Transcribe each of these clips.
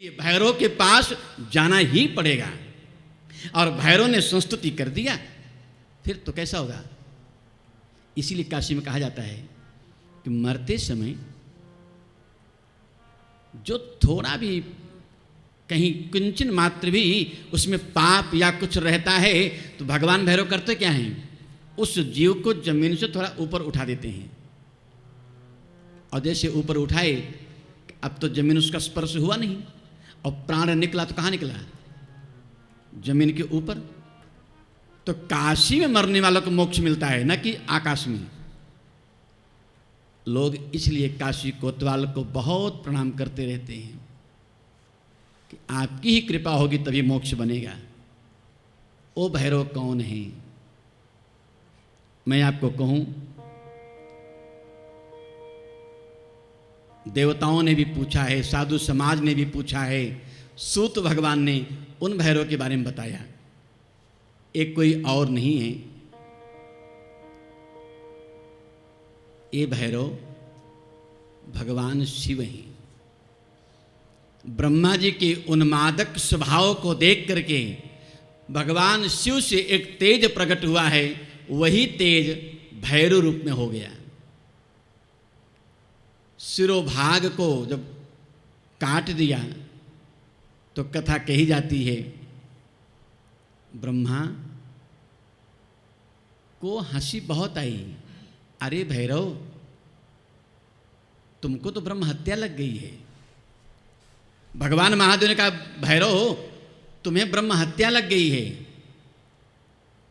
ये भैरव के पास जाना ही पड़ेगा। और भैरव ने संस्तुति कर दिया, फिर तो कैसा होगा। इसीलिए काशी में कहा जाता है कि मरते समय जो थोड़ा भी कहीं किंचन मात्र भी उसमें पाप या कुछ रहता है तो भगवान भैरव करते क्या हैं, उस जीव को जमीन से थोड़ा ऊपर उठा देते हैं। और जैसे ऊपर उठाए, अब तो जमीन उसका स्पर्श हुआ नहीं, और प्राण निकला तो कहाँ निकला, जमीन के ऊपर। तो काशी में मरने वालों को मोक्ष मिलता है, न कि आकाश में। लोग इसलिए काशी कोतवाल को बहुत प्रणाम करते रहते हैं कि आपकी ही कृपा होगी तभी मोक्ष बनेगा। ओ भैरव कौन है? मैं आपको कहूं, देवताओं ने भी पूछा है, साधु समाज ने भी पूछा है, सूत भगवान ने उन भैरव के बारे में बताया। एक कोई और नहीं है, ये भैरव भगवान शिव हैं। ब्रह्मा जी के उन्मादक स्वभाव को देख करके भगवान शिव से एक तेज प्रकट हुआ है, वही तेज भैरव रूप में हो गया। शिरोभाग को जब काट दिया तो कथा कही जाती है, ब्रह्मा को हंसी बहुत आई, अरे भैरव तुमको तो ब्रह्म हत्या लग गई है। भगवान महादेव ने कहा, भैरव तुम्हें ब्रह्म हत्या लग गई है।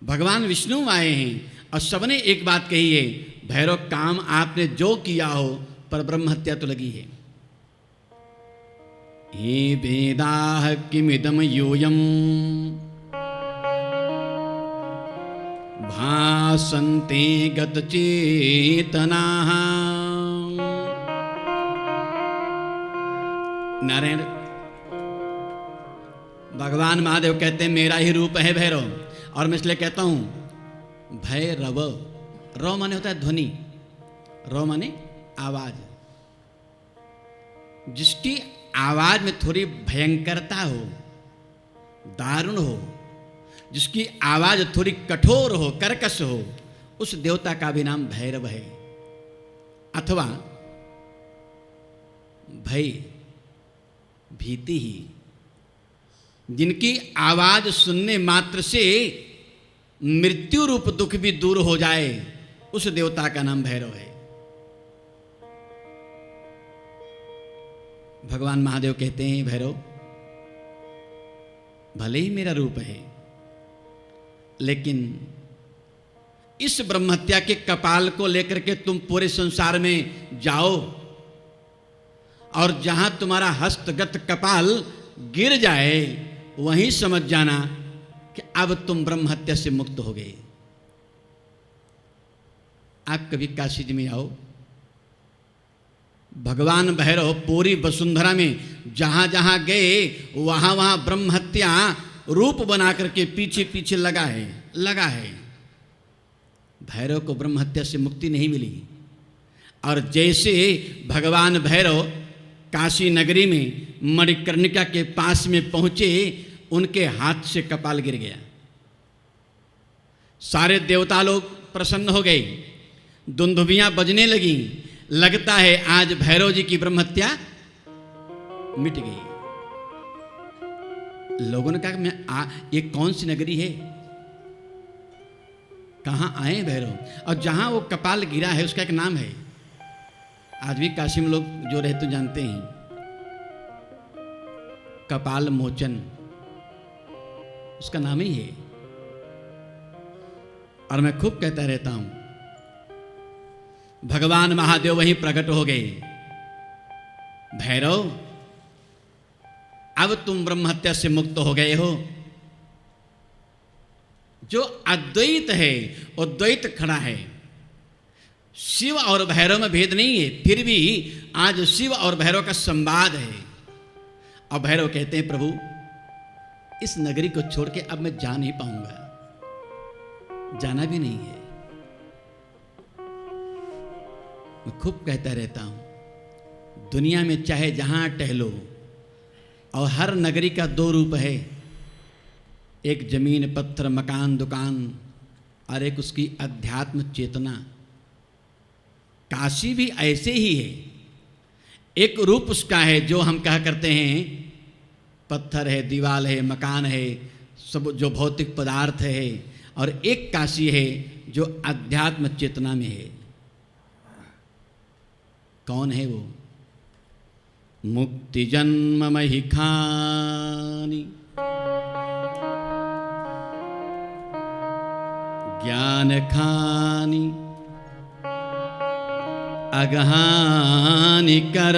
भगवान विष्णु आए हैं और सबने एक बात कही है, भैरव काम आपने जो किया हो पर ब्रह्म हत्या तो लगी है। हे वेदाः किमिदं यूयम् भासन्ते गतचेतनाः। नारायण भगवान महादेव कहते हैं मेरा ही रूप है भैरव, और मैं इसलिए कहता हूं भैरव। रव माने होता है ध्वनि, रव माने आवाज। जिसकी आवाज में थोड़ी भयंकरता हो, दारुण हो, जिसकी आवाज थोड़ी कठोर हो, कर्कश हो, उस देवता का भी नाम भैरव है। अथवा भय, भीति ही, जिनकी आवाज सुनने मात्र से मृत्यु रूप दुख भी दूर हो जाए, उस देवता का नाम भैरव है। भगवान महादेव कहते हैं, भैरव भले ही मेरा रूप है, लेकिन इस ब्रह्महत्या के कपाल को लेकर के तुम पूरे संसार में जाओ, और जहां तुम्हारा हस्तगत कपाल गिर जाए वहीं समझ जाना कि अब तुम ब्रह्महत्या से मुक्त हो गए। आप कभी काशी जी में आओ, भगवान भैरव पूरी वसुंधरा में जहां जहां गए वहां वहां ब्रह्महत्या रूप बना करके पीछे पीछे लगा है। भैरव को ब्रह्महत्या से मुक्ति नहीं मिली। और जैसे भगवान भैरव काशी नगरी में मणिकर्णिका के पास में पहुंचे, उनके हाथ से कपाल गिर गया। सारे देवता लोग प्रसन्न हो गए, दुंदुभियां बजने लगी, लगता है आज भैरव जी की ब्रह्महत्या मिट गई। लोगों ने कहा ये कौन सी नगरी है, कहां आए भैरव? और जहां वो कपाल गिरा है उसका एक नाम है, आज भी काशी में लोग जो रहते जानते हैं, कपाल मोचन, उसका नाम ही है। और मैं खूब कहता रहता हूं, भगवान महादेव वहीं प्रकट हो गए। भैरव अब तुम ब्रह्महत्या से मुक्त हो गए हो। जो अद्वैत है वो द्वैत खड़ा है। शिव और भैरव में भेद नहीं है, फिर भी आज शिव और भैरव का संवाद है। और भैरव कहते हैं, प्रभु इस नगरी को छोड़ के अब मैं जा नहीं पाऊंगा, जाना भी नहीं है। मैं खूब कहता रहता हूं, दुनिया में चाहे जहां टहलो और हर नगरी का दो रूप है, एक जमीन पत्थर मकान दुकान और एक उसकी अध्यात्म चेतना। काशी भी ऐसे ही है, एक रूप उसका है जो हम कहा करते हैं पत्थर है, दीवाल है, मकान है, सब जो भौतिक पदार्थ है, और एक काशी है जो अध्यात्म चेतना में है। कौन है वो? मुक्ति जन्म मही खानी, ज्ञान खानी, अगहानि कर।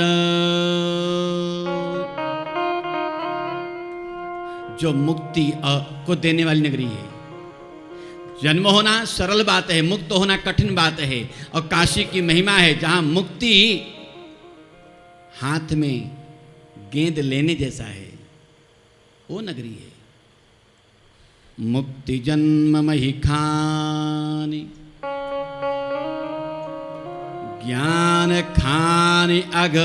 जो मुक्ति को देने वाली नगरी है। जन्म होना सरल बात है, मुक्त होना कठिन बात है। और काशी की महिमा है जहां मुक्ति हाथ में गेंद लेने जैसा है, वो नगरी है। मुक्ति जन्म मही खानी, ज्ञान खानी अग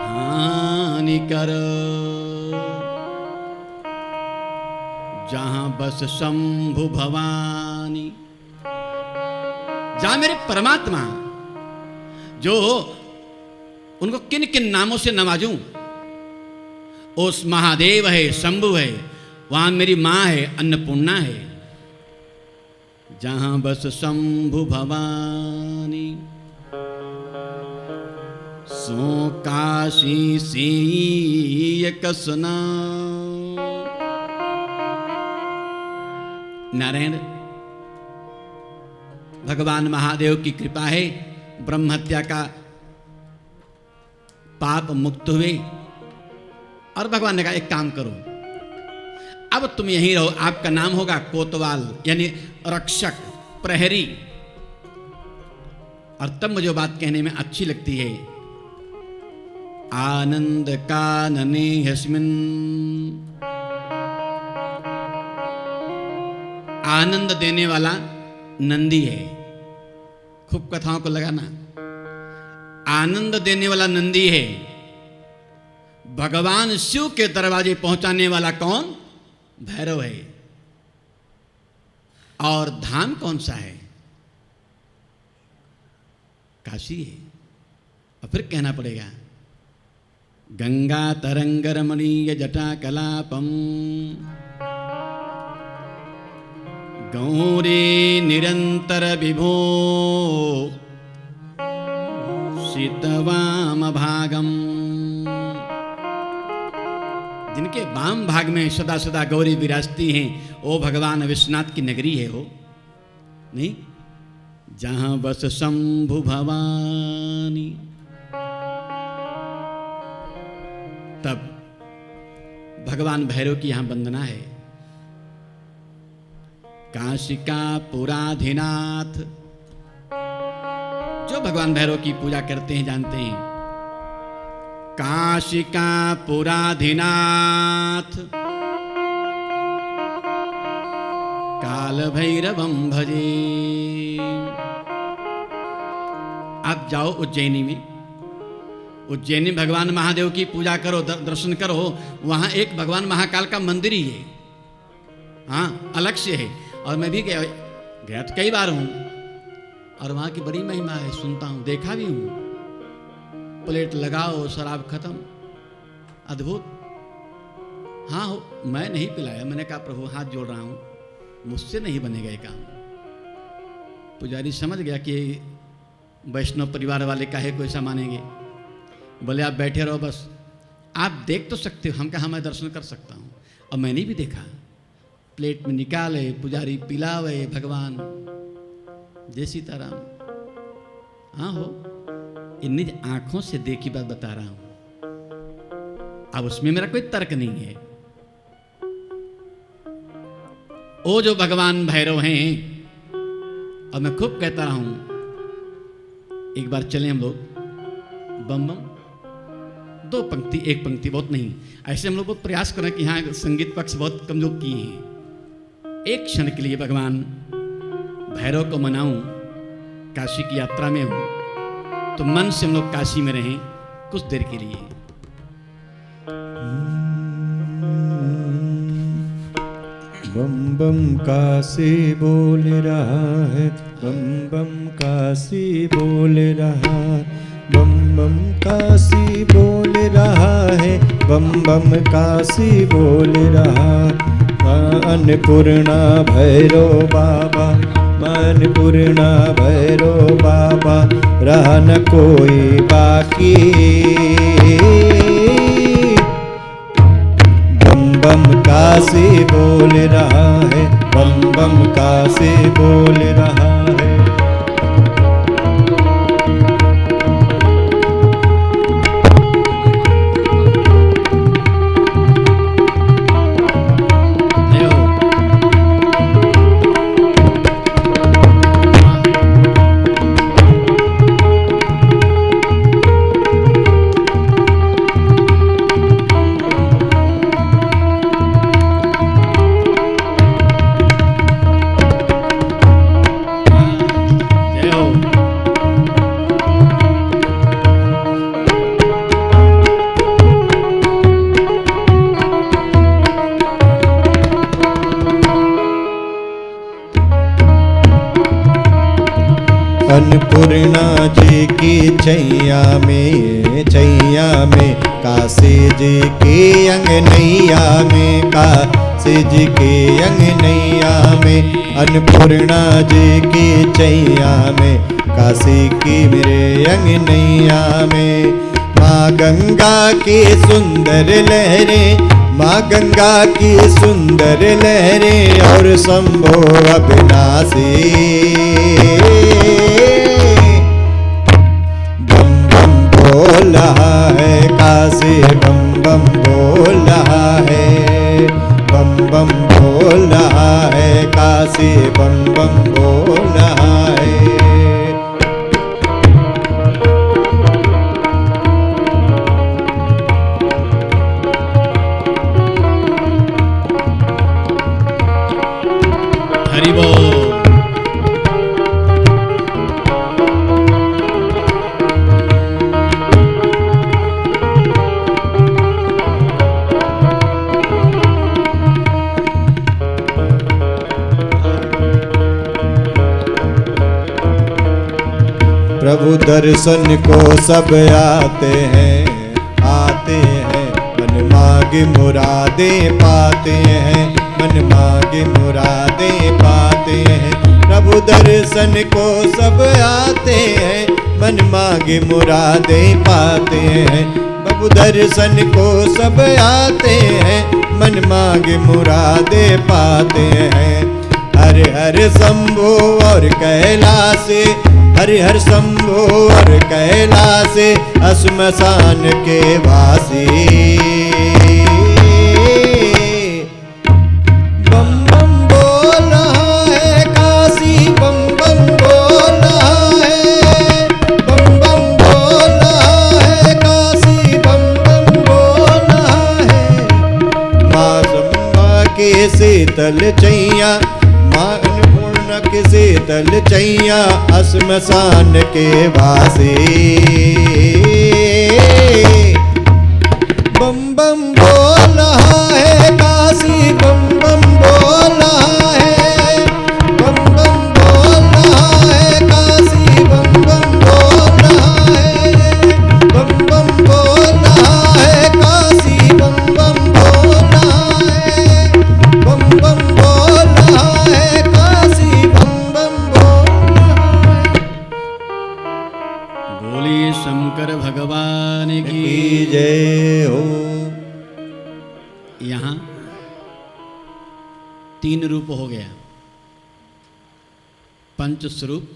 हानि कर। जहां बस शंभु भवानी, जहां मेरे परमात्मा जो उनको किन किन नामों से नवाजूं, उस महादेव है, शंभु है, वहां मेरी मां है, अन्नपूर्णा है। जहां बस शंभु भवानी, सो काशी से कसना। नारायण भगवान महादेव की कृपा है, ब्रह्म हत्या का पाप मुक्त हुए। और भगवान ने कहा एक काम करो, अब तुम यहीं रहो, आपका नाम होगा कोतवाल, यानी रक्षक, प्रहरी। और तब मुझे बात कहने में अच्छी लगती है, आनंद कानने हस्मिन, आनंद देने वाला नंदी है। खूब कथाओं को लगाना, आनंद देने वाला नंदी है। भगवान शिव के दरवाजे पहुंचाने वाला कौन? भैरव है। और धाम कौन सा है? काशी है। और फिर कहना पड़ेगा, गंगा तरंग रमणीय जटा कलापम, गौरी निरंतर विभो शीतवाम भागम। जिनके वाम भाग में सदा सदा गौरी विराजती हैं, वो भगवान विश्वनाथ की नगरी है। हो नहीं, जहां बस शंभु भवानी। तब भगवान भैरव की यहां वंदना है। काशिका पुराधिनाथ, जो भगवान भैरव की पूजा करते हैं जानते हैं, काशिका पुराधिनाथ, काल भैरवम भजे। आप जाओ उज्जैनी में, उज्जैनी भगवान महादेव की पूजा करो, दर्शन करो। वहां एक भगवान महाकाल का मंदिर ही है, हाँ अलग से है। और मैं भी गया तो कई बार हूं, और वहां की बड़ी महिमा है, सुनता हूं, देखा भी हूं। प्लेट लगाओ, शराब खत्म, अद्भुत। हाँ हो, मैं नहीं पिलाया, मैंने कहा प्रभु हाथ जोड़ रहा हूं, मुझसे नहीं बनेगा ये काम। पुजारी समझ गया कि वैष्णव परिवार वाले काहे को ऐसा मानेंगे। बोले आप बैठे रहो, बस आप देख तो सकते हो। हम कहा मैं दर्शन कर सकता हूँ। और मैंने भी देखा, प्लेट में निकाले, पुजारी पिलावे, भगवान जय सीताराम। हाँ हो, इन निज आंखों से देखी बात बता रहा हूं। अब उसमें मेरा कोई तर्क नहीं है। वो जो भगवान भैरव हैं, और मैं खूब कहता रहा हूं, एक बार चलें हम लोग, बम बम, दो पंक्ति, एक पंक्ति बहुत नहीं, ऐसे हम लोग बहुत प्रयास करें कि यहाँ संगीत पक्ष बहुत कमजोर किए हैं। एक क्षण के लिए भगवान भैरव को मनाऊं, काशी की यात्रा में हूं, तो मन से हम लोग काशी में रहें, कुछ देर के लिए। बम बम काशी बोल रहा है, बम बम काशी बोल रहा, बम बम काशी बोल रहा है, बम बम काशी बोल रहा। अन्नपूर्णा भैरव बाबा, अन्नपूर्णा भैरव बाबा, रहा न कोई बाकी। बम बम काशी बोल रहा है, बम बम काशी बोल रहा है। अन्नपूर्णा जी की छैया में काशी जी की अंगनैया में, काशी जी की अंगनैया में। अन्नपूर्णा जी की छैया में, काशी की मेरे अंगनैया में। माँ गंगा की सुंदर लहरें, माँ गंगा की सुंदर लहरें, और शंभो अविनाशी। बम बम बोल रहा है काशी, बम बम बोल रहा है, बम बम बोल रहा है काशी, बम बम बोल रहा है। हरि बोल। प्रभु दर्शन को सब आते हैं, मन मांगे मुरादें पाते हैं, मन मांगे मुरादें पाते हैं। प्रभु दर्शन को सब आते हैं, मन मांगे मुरादें पाते हैं। प्रभु दर्शन को सब आते हैं, मन मांगे मुरादें पाते हैं। हर हर शंभो और कैलासे, हर हर शंभो और कैलासे, श्मशान के वासी। बम बम बोल रहा है काशी, बम बम बोल रहा है, बम बम बोल रहा है काशी, बम बम बोल रहा है। माँ शंभा के शीतल चैया, माँ अन्नपूर्णा के शीतल चैया, श्मशान के वासी। बम बम बोल रहा है काशी, बम बम बोल रहा है, बम बम बोल रहा है काशी, बम बम बोल रहा है, बम बम बोल रहा है काशी, बम बम बोल रहा है, बम बम बोल रहा है काशी, बम बम बोल रहा है। बोलिए शंकर भगवान की जय हो। यहाँ 3 रूप हो गया, पंच स्वरूप,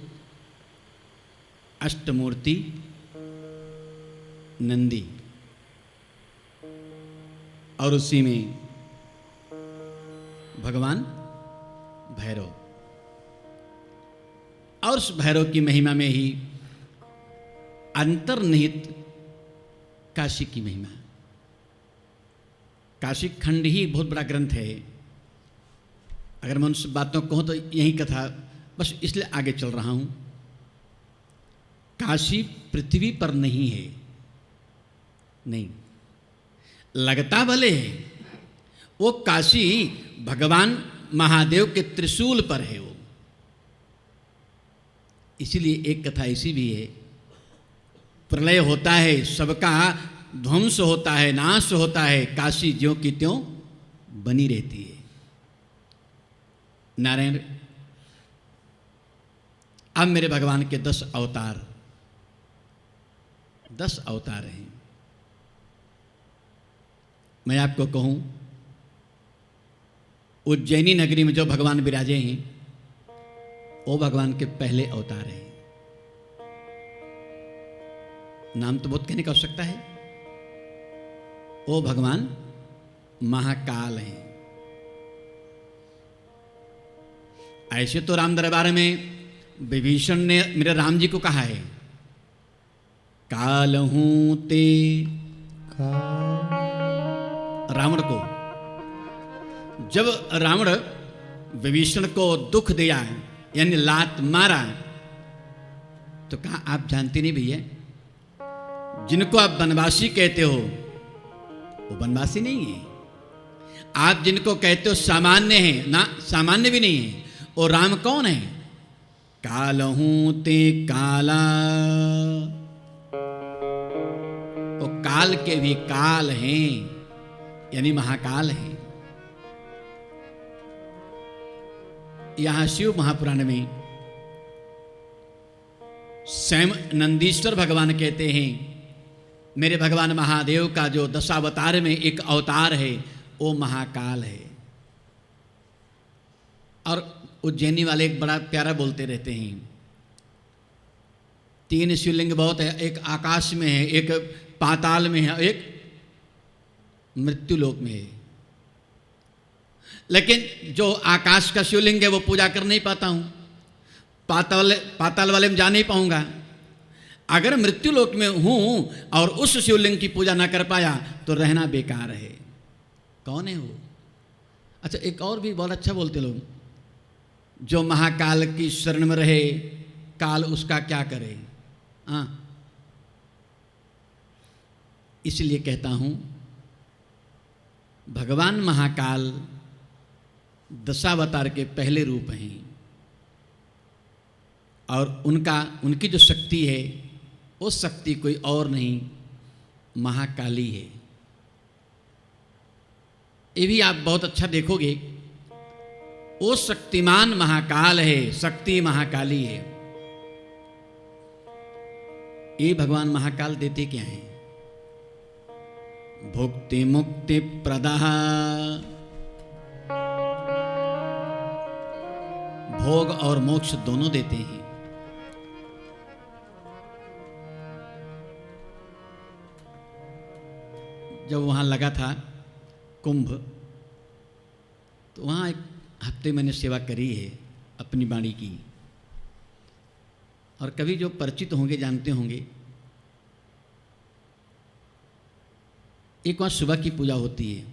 अष्टमूर्ति, नंदी, और उसी में भगवान भैरव। और उस भैरव की महिमा में ही अंतर्निहित काशी की महिमा। काशी खंड ही बहुत बड़ा ग्रंथ है। अगर मैं उन सब बातों को कहूँ तो यही कथा, बस इसलिए आगे चल रहा हूँ। काशी पृथ्वी पर नहीं है, नहीं, लगता भले है, वो काशी भगवान महादेव के त्रिशूल पर है वो। इसीलिए एक कथा ऐसी भी है, प्रलय होता है, सबका ध्वंस होता है, नाश होता है, काशी ज्यों की त्यों बनी रहती है। नारायण, अब मेरे भगवान के 10 अवतार, 10 अवतार हैं। मैं आपको कहूं, उज्जैनी नगरी में जो भगवान विराजे हैं वो भगवान के पहले अवतार हैं। नाम तो बहुत कहने का आवश्यकता है, वो भगवान महाकाल हैं। ऐसे तो राम दरबार में विभीषण ने मेरे राम जी को कहा है, काल हूं ते, रावण को। जब रावण विभीषण को दुख दिया, यानी लात मारा, तो कहा आप जानते नहीं भैया, जिनको आप वनवासी कहते हो वो वनवासी नहीं है। आप जिनको कहते हो सामान्य है ना, सामान्य भी नहीं है। और राम कौन है? काल हूं ते काला, वो काल के भी काल हैं, यानी महाकाल हैं। यहां शिव महापुराण में स्वयं नंदीश्वर भगवान कहते हैं, मेरे भगवान महादेव का जो दशावतार में एक अवतार है वो महाकाल है। और उज्जैनी वाले एक बड़ा प्यारा बोलते रहते हैं, 3 शिवलिंग बहुत है, एक आकाश में है, एक पाताल में है, एक मृत्युलोक में है। लेकिन जो आकाश का शिवलिंग है वो पूजा कर नहीं पाता हूं, पाताल वाले में जा नहीं पाऊंगा। अगर मृत्युलोक में हूं और उस शिवलिंग की पूजा ना कर पाया तो रहना बेकार है। कौन है वो? अच्छा, एक और भी बहुत अच्छा बोलते लोग, जो महाकाल की शरण में रहे, काल उसका क्या करे। हाँ, इसलिए कहता हूं, भगवान महाकाल दशावतार के पहले रूप हैं और उनकी जो शक्ति है वो शक्ति कोई और नहीं, महाकाली है। ये भी आप बहुत अच्छा देखोगे, वो शक्तिमान महाकाल है, शक्ति महाकाली है। ये भगवान महाकाल देते क्या हैं? भुक्ति मुक्ति प्रदाह, भोग और मोक्ष दोनों देते हैं। जब वहां लगा था कुंभ, तो वहां एक हफ्ते मैंने सेवा करी है अपनी वाणी की। और कभी जो परिचित होंगे, जानते होंगे, एक वहाँ सुबह की पूजा होती है,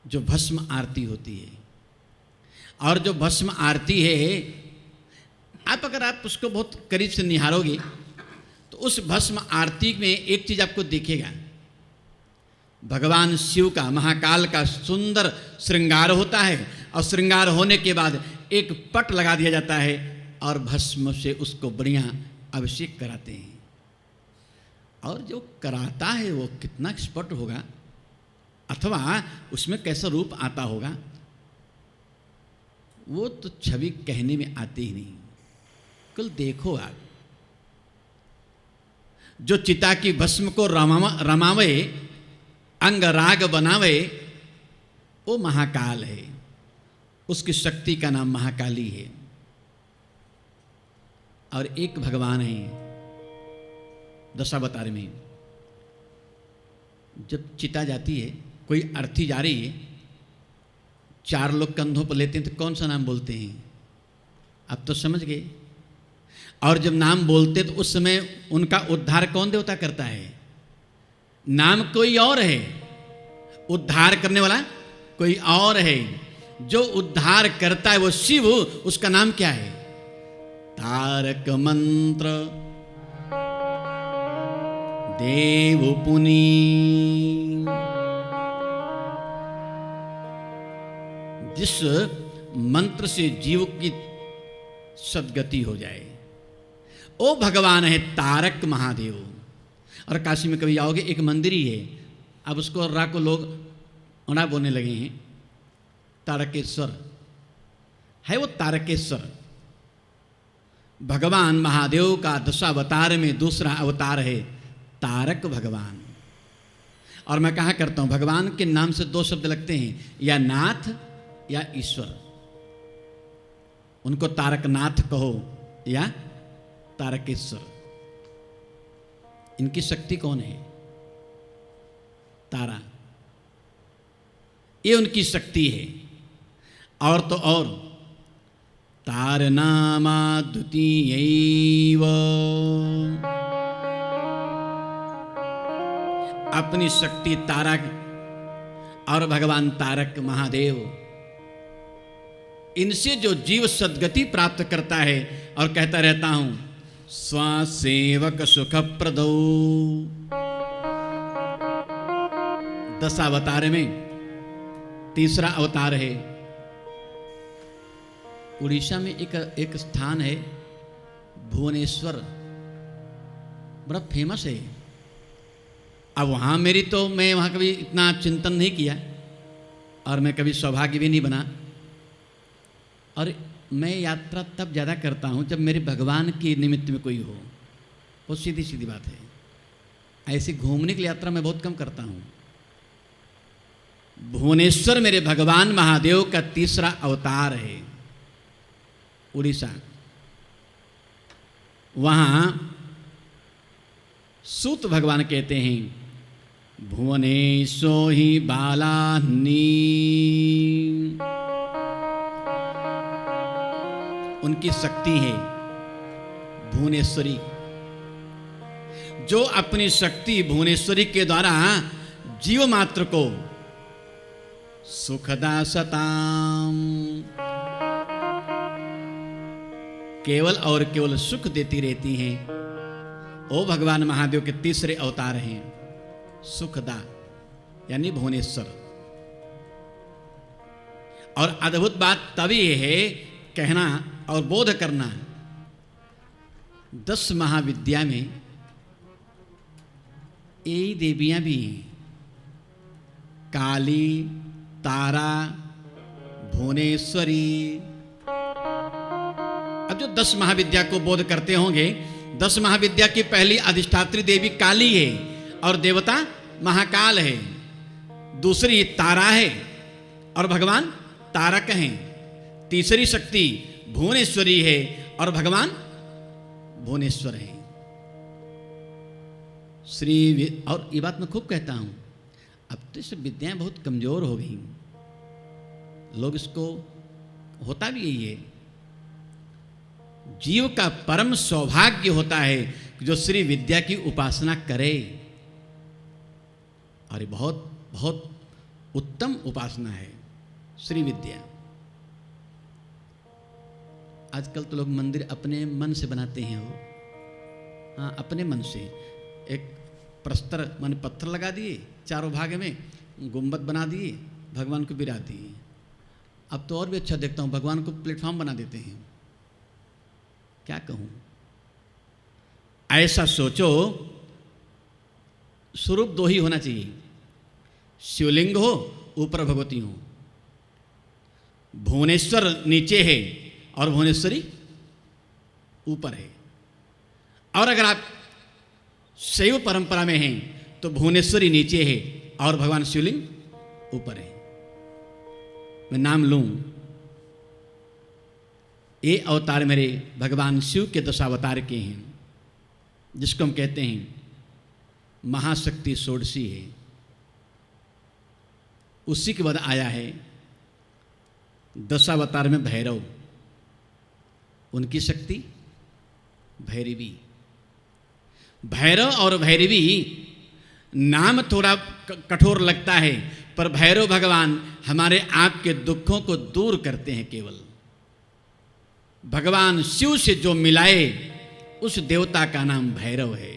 जो भस्म आरती होती है। और जो भस्म आरती है, अगर आप उसको बहुत करीब से निहारोगे तो उस भस्म आरती में एक चीज़ आपको दिखेगा, भगवान शिव का, महाकाल का सुंदर श्रृंगार होता है। और श्रृंगार होने के बाद एक पट लगा दिया जाता है और भस्म से उसको बढ़िया अभिषेक कराते हैं। और जो कराता है वो कितना स्पष्ट होगा, अथवा उसमें कैसा रूप आता होगा, वो तो छवि कहने में आती ही नहीं। कल देखो आप, जो चिता की भस्म को रमावे, अंग राग बनावे, वो महाकाल है। उसकी शक्ति का नाम महाकाली है। और एक भगवान है दशावतार में, जब चिता जाती है, कोई अर्थी जा रही है, 4 लोग कंधों पर लेते हैं तो कौन सा नाम बोलते हैं? अब तो समझ गए। और जब नाम बोलते तो उस समय उनका उद्धार कौन देवता करता है? नाम कोई और है, उद्धार करने वाला कोई और है। जो उद्धार करता है वो शिव, उसका नाम क्या है? तारक मंत्र देव पुनि। जिस मंत्र से जीव की सदगति हो जाए, ओ भगवान है तारक महादेव। और काशी में कभी आओगे, एक मंदिर ही है, अब उसको रा को लोग उड़ा बोलने लगे हैं, तारकेश्वर है। वो तारकेश्वर भगवान महादेव का दशावतार में दूसरा अवतार है तारक भगवान। और मैं कहा करता हूं, भगवान के नाम से दो शब्द लगते हैं, या नाथ या ईश्वर। उनको तारकनाथ कहो या तारकेश्वर। इनकी शक्ति कौन है? तारा, ये उनकी शक्ति है। और तो और तारनामा द्वितीयैव, अपनी शक्ति तारा और भगवान तारक महादेव, इनसे जो जीव सद्गति प्राप्त करता है और कहता रहता हूं स्वसेवक सुख प्रदो। दशावतार में तीसरा अवतार है। उड़ीसा में एक स्थान है भुवनेश्वर, बड़ा फेमस है। अब वहाँ मैं वहाँ कभी इतना चिंतन नहीं किया और मैं कभी सौभाग्य भी नहीं बना। और मैं यात्रा तब ज़्यादा करता हूँ जब मेरे भगवान के निमित्त में कोई हो। बहुत सीधी सीधी बात है। ऐसी घूमने की यात्रा मैं बहुत कम करता हूँ। भुवनेश्वर मेरे भगवान महादेव का तीसरा अवतार है, उड़ीसा। वहाँ सूत भगवान कहते हैं भुवनेशो ही बालानी। उनकी शक्ति है भुवनेश्वरी, जो अपनी शक्ति भुवनेश्वरी के द्वारा जीव मात्र को सुखदा सताम, केवल और केवल सुख देती रहती हैं। ओ भगवान महादेव के तीसरे अवतार हैं सुखदा, यानी भुवनेश्वर। और अद्भुत बात तभी है कहना और बोध करना, 10 महाविद्या में यही देवियां भी हैं, काली, तारा, भुवनेश्वरी। अब जो 10 महाविद्या को बोध करते होंगे, 10 महाविद्या की पहली अधिष्ठात्री देवी काली है और देवता महाकाल है। दूसरी तारा है और भगवान तारक हैं। तीसरी शक्ति भुवनेश्वरी है और भगवान भुवनेश्वर है। और ये बात मैं खूब कहता हूं, अब तो ये सब विद्याएं बहुत कमजोर हो गई। लोग इसको, होता भी यही है, जीव का परम सौभाग्य होता है जो श्री विद्या की उपासना करे। और ये बहुत बहुत उत्तम उपासना है श्री विद्या। आजकल तो लोग मंदिर अपने मन से बनाते हैं। वो हाँ, अपने मन से एक प्रस्तर मान पत्थर लगा दिए, चारों भाग में गुंबद बना दिए, भगवान को बिरा दिए। अब तो और भी अच्छा देखता हूँ, भगवान को प्लेटफॉर्म बना देते हैं। क्या कहूँ, ऐसा सोचो, स्वरूप 2 ही होना चाहिए, शिवलिंग हो, ऊपर भगवती हो। भुवनेश्वर नीचे है और भुवनेश्वरी ऊपर है। और अगर आप शैव परंपरा में हैं तो भुवनेश्वरी नीचे है और भगवान शिवलिंग ऊपर है। मैं नाम लूं, ये अवतार मेरे भगवान शिव के दशावतार के हैं, जिसको हम कहते हैं महाशक्ति षोडशी है। उसी के बाद आया है दशावतार में भैरव, उनकी शक्ति भैरवी। भैरव और भैरवी नाम थोड़ा कठोर लगता है, पर भैरव भगवान हमारे आपके दुखों को दूर करते हैं। केवल भगवान शिव से जो मिलाए उस देवता का नाम भैरव है।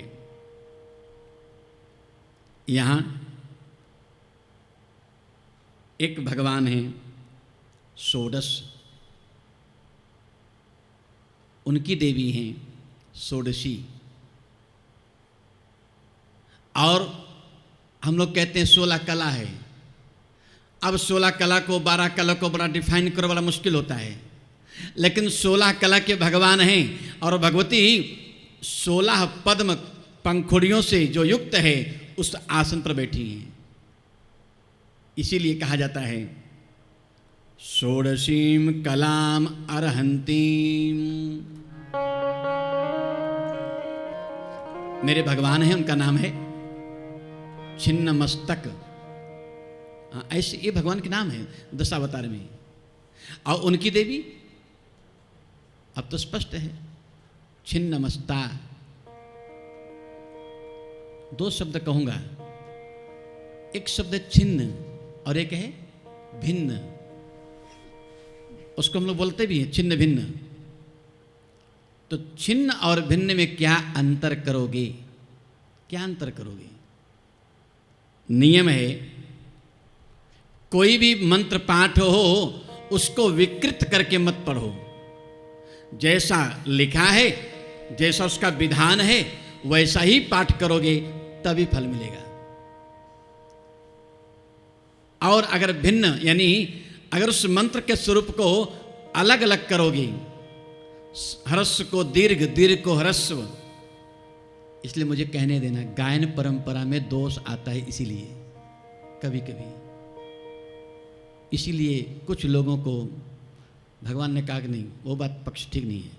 यहाँ एक भगवान हैं षोडश, उनकी देवी हैं षोडशी। और हम लोग कहते हैं 16 कला है। अब 16 कला को 12 कला को बड़ा डिफाइन करो, बड़ा मुश्किल होता है, लेकिन 16 कला के भगवान हैं और भगवती 16 पद्म पंखुड़ियों से जो युक्त है उस आसन पर बैठी हैं। इसीलिए कहा जाता है षोडशीम कलाम अर्हन्तीम। मेरे भगवान हैं, उनका नाम है छिन्न मस्तक। ऐसे ये भगवान के नाम है दशावतार में। और उनकी देवी अब तो स्पष्ट है छिन्न मस्ता। 2 शब्द कहूंगा, एक शब्द छिन्न और एक है भिन्न। उसको हम लोग बोलते भी हैं छिन्न भिन्न। तो छिन्न और भिन्न में क्या अंतर करोगे? क्या अंतर करोगे? नियम है कोई भी मंत्र पाठ हो उसको विकृत करके मत पढ़ो। जैसा लिखा है, जैसा उसका विधान है, वैसा ही पाठ करोगे तभी फल मिलेगा। और अगर भिन्न यानी अगर उस मंत्र के स्वरूप को अलग अलग करोगे, ह्रस्व को दीर्घ, दीर्घ को ह्रस्व, इसलिए मुझे कहने देना गायन परंपरा में दोष आता है। इसीलिए कभी कभी इसीलिए कुछ लोगों को भगवान ने कहा कि नहीं, वो बात पक्ष ठीक नहीं है।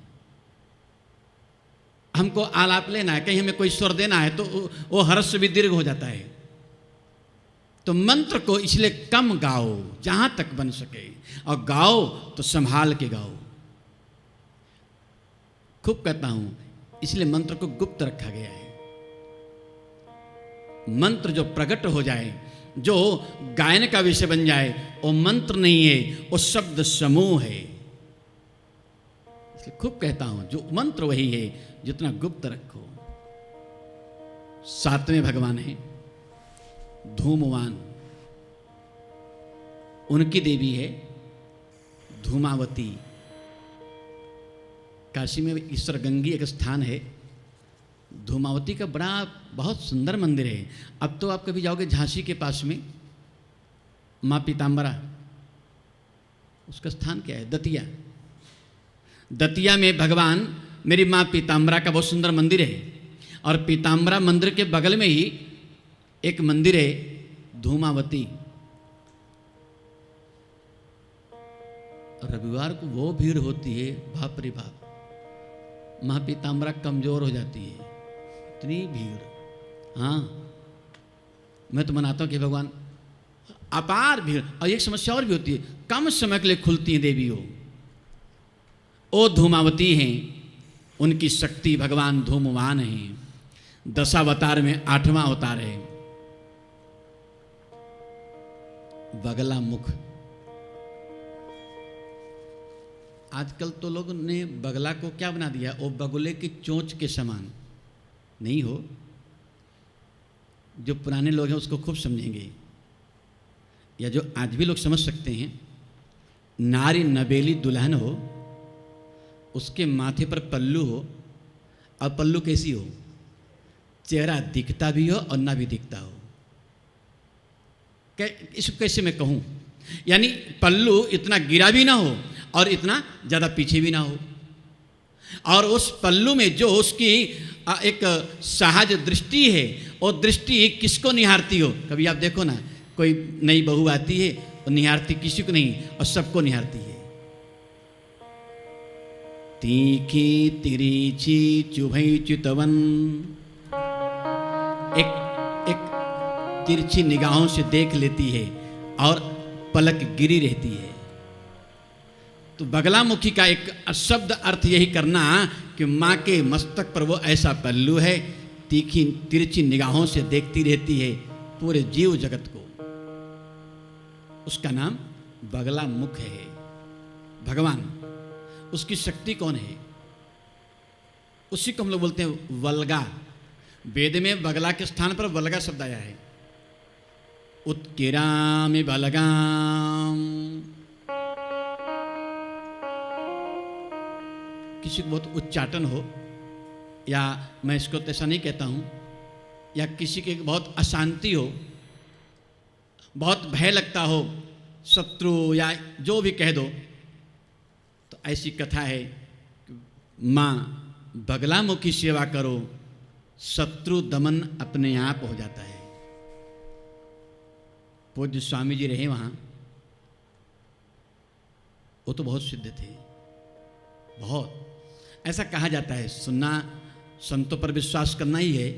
हमको आलाप लेना है, कहीं हमें कोई स्वर देना है तो वो ह्रस्व भी दीर्घ हो जाता है। तो मंत्र को इसलिए कम गाओ जहां तक बन सके, और गाओ तो संभाल के गाओ। खूब कहता हूं, इसलिए मंत्र को गुप्त रखा गया है। मंत्र जो प्रकट हो जाए, जो गायन का विषय बन जाए, वो मंत्र नहीं है, वो शब्द समूह है। इसलिए खूब कहता हूं, जो मंत्र वही है जितना गुप्त रखो। 7वें भगवान है धूमवान, उनकी देवी है धूमावती। काशी में ईश्वर गंगी एक स्थान है, धूमावती का बड़ा बहुत सुंदर मंदिर है। अब तो आप कभी जाओगे झांसी के पास में माँ पीताम्बरा, उसका स्थान क्या है? दतिया। दतिया में भगवान मेरी माँ पीताम्बरा का बहुत सुंदर मंदिर है। और पीताम्बरा मंदिर के बगल में ही एक मंदिर है धूमावती। रविवार को वो भीड़ होती है, बाप रे बाप, माँ पीताम्बरा कमजोर हो जाती है, इतनी भीड़। हाँ, मैं तो मनाता हूँ कि भगवान अपार भीड़। और एक समस्या और भी होती है, कम समय के लिए खुलती हैं देवी हो। ओ धूमावती हैं, उनकी शक्ति भगवान धूमवान हैं। दशावतार में 8वां अवतार है बगला मुख। आजकल तो लोगों ने बगला को क्या बना दिया, वो बगुले की चोंच के समान नहीं हो। जो पुराने लोग हैं उसको खूब समझेंगे, या जो आज भी लोग समझ सकते हैं। नारी नबेली दुल्हन हो, उसके माथे पर पल्लू हो, और पल्लू कैसी हो, चेहरा दिखता भी हो और ना भी दिखता हो। इसको कैसे मैं कहूँ, यानी पल्लू इतना गिरा भी ना हो और इतना ज़्यादा पीछे भी ना हो। और उस पल्लू में जो उसकी एक सहज दृष्टि है, वो दृष्टि किसको निहारती हो। कभी आप देखो ना, कोई नई बहू आती है और निहारती किसी को नहीं, और सबको निहारती है। तीखी तिरछी चुभई चितवन, एक तिरछी निगाहों से देख लेती है और पलक गिरी रहती है। तो बगलामुखी का एक शब्द अर्थ यही करना कि माँ के मस्तक पर वो ऐसा पल्लू है, तीखी तिरछी निगाहों से देखती रहती है पूरे जीव जगत को। उसका नाम बगलामुख है भगवान। उसकी शक्ति कौन है? उसी को हम लोग बोलते हैं वल्गा। वेद में बगला के स्थान पर वल्गा शब्द आया है। उत्किरामि बलगाम। किसी को बहुत उच्चाटन हो, या मैं इसको तो ऐसा नहीं कहता हूँ, या किसी के बहुत अशांति हो, बहुत भय लगता हो, शत्रु या जो भी कह दो, तो ऐसी कथा है कि माँ बगलामुखी सेवा करो, शत्रु दमन अपने आप हो जाता है। पूज्य स्वामी जी रहे वहाँ, वो तो बहुत सिद्ध थे, बहुत। ऐसा कहा जाता है, सुनना संतों पर विश्वास करना ही है,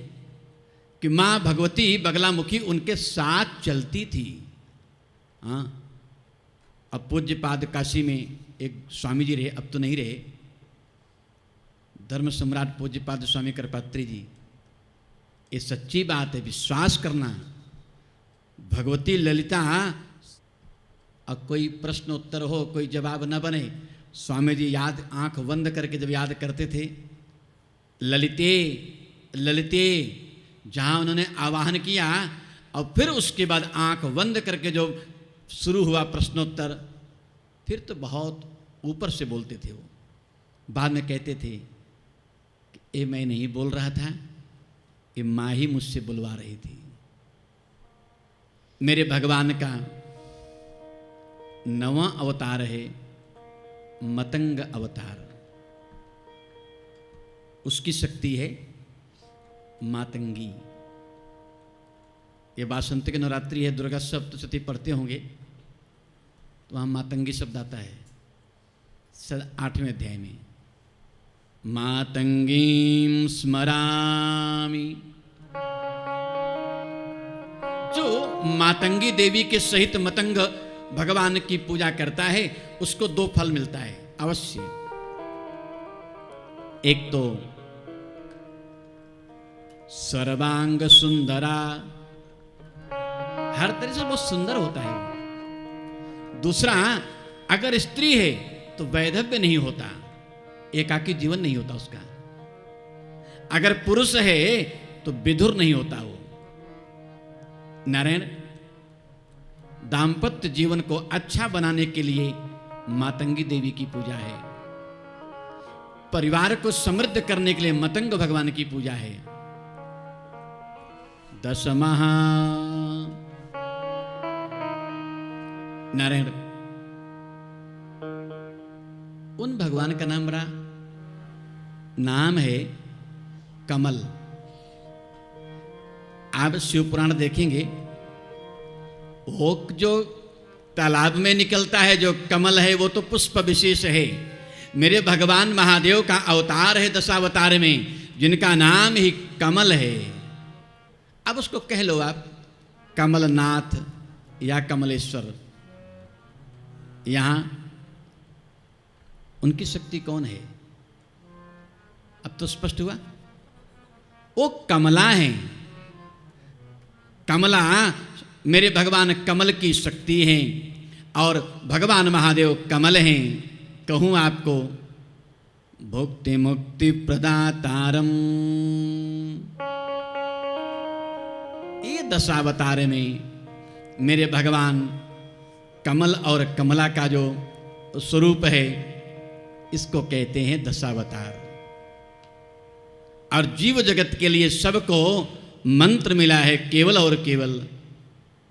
कि माँ भगवती बगलामुखी उनके साथ चलती थी। हाँ, अब पूज्य पाद काशी में एक स्वामी जी रहे, अब तो नहीं रहे, धर्म सम्राट पूज्य पाद स्वामी कृपात्री जी। ये सच्ची बात है, विश्वास करना। भगवती ललिता, अब कोई प्रश्न उत्तर हो, कोई जवाब न बने, स्वामी जी याद, आंख बंद करके जब याद करते थे, ललिते ललिते, जहाँ उन्होंने आवाहन किया, और फिर उसके बाद आंख बंद करके जो शुरू हुआ प्रश्नोत्तर, फिर तो बहुत ऊपर से बोलते थे वो। बाद में कहते थे कि ये मैं नहीं बोल रहा था, ये माँ ही मुझसे बुलवा रही थी। मेरे भगवान का 9वां अवतार है मतंग अवतार। उसकी शक्ति है मातंगी। ये वासंत की नवरात्रि है, दुर्गा सप्तशती पढ़ते होंगे, तो वहाँ मातंगी शब्द आता है 8वें अध्याय में। मातंगीं स्मरामि। जो मातंगी देवी के सहित मतंग भगवान की पूजा करता है, उसको 2 फल मिलता है अवश्य। एक तो सर्वांग सुंदरा, हर तरह से बहुत सुंदर होता है। दूसरा, अगर स्त्री है तो वैधव्य नहीं होता, एकाकी जीवन नहीं होता उसका। अगर पुरुष है तो विधुर नहीं होता वो। नारायण, दाम्पत्य जीवन को अच्छा बनाने के लिए मातंगी देवी की पूजा है। परिवार को समृद्ध करने के लिए मतंग भगवान की पूजा है। 10 महा नारायण, उन भगवान का नाम बड़ा नाम है कमल। आप शिव पुराण देखेंगे, वो जो तालाब में निकलता है जो कमल है, वो तो पुष्प विशेष है। मेरे भगवान महादेव का अवतार है 10 अवतार में, जिनका नाम ही कमल है। अब उसको कह लो आप कमलनाथ या कमलेश्वर। यहां उनकी शक्ति कौन है? अब तो स्पष्ट हुआ, वो कमला है। कमला मेरे भगवान कमल की शक्ति हैं, और भगवान महादेव कमल हैं। कहूँ आपको, भुक्ति मुक्ति प्रदातारम। ये 10 अवतार में मेरे भगवान कमल और कमला का जो स्वरूप है, इसको कहते हैं 10 अवतार। और जीव जगत के लिए सबको मंत्र मिला है केवल और केवल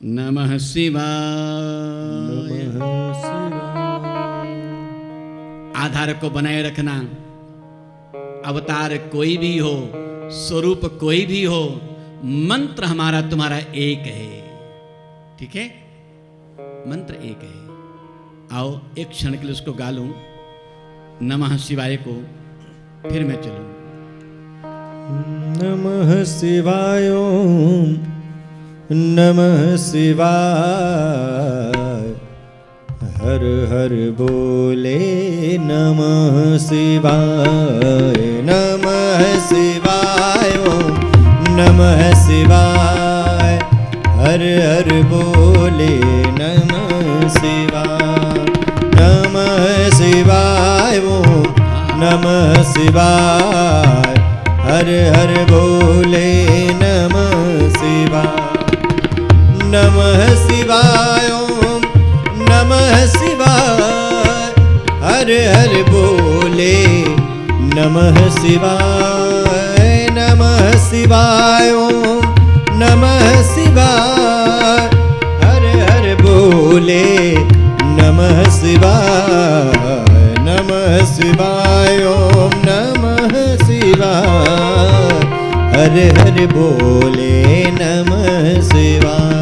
नमः शिवाय। आधार को बनाए रखना। अवतार कोई भी हो, स्वरूप कोई भी हो, मंत्र हमारा तुम्हारा एक है। ठीक है, मंत्र एक है। आओ एक क्षण के लिए उसको गा लूं, नमः शिवाय को, फिर मैं चलूं। नमः शिवाय ओम नमः शिवाय, हर हर बोले नमः शिवाय। नमः शिवाय ओम नमः शिवाय, हर हर बोले नमः शिवाय। नमः शिवाय ओम नमः शिवाय, हर हर बोले नमः शिवाय। नमः शिवाय ओम नमः शिवाय। हर हर बोले नमः शिवाय नमः शिवाय ओम नमः शिवाय। हर हर बोले नमः शिवाय नमः शिवाय ओम नमः शिवाय। हर हर बोले नमः शिवाय।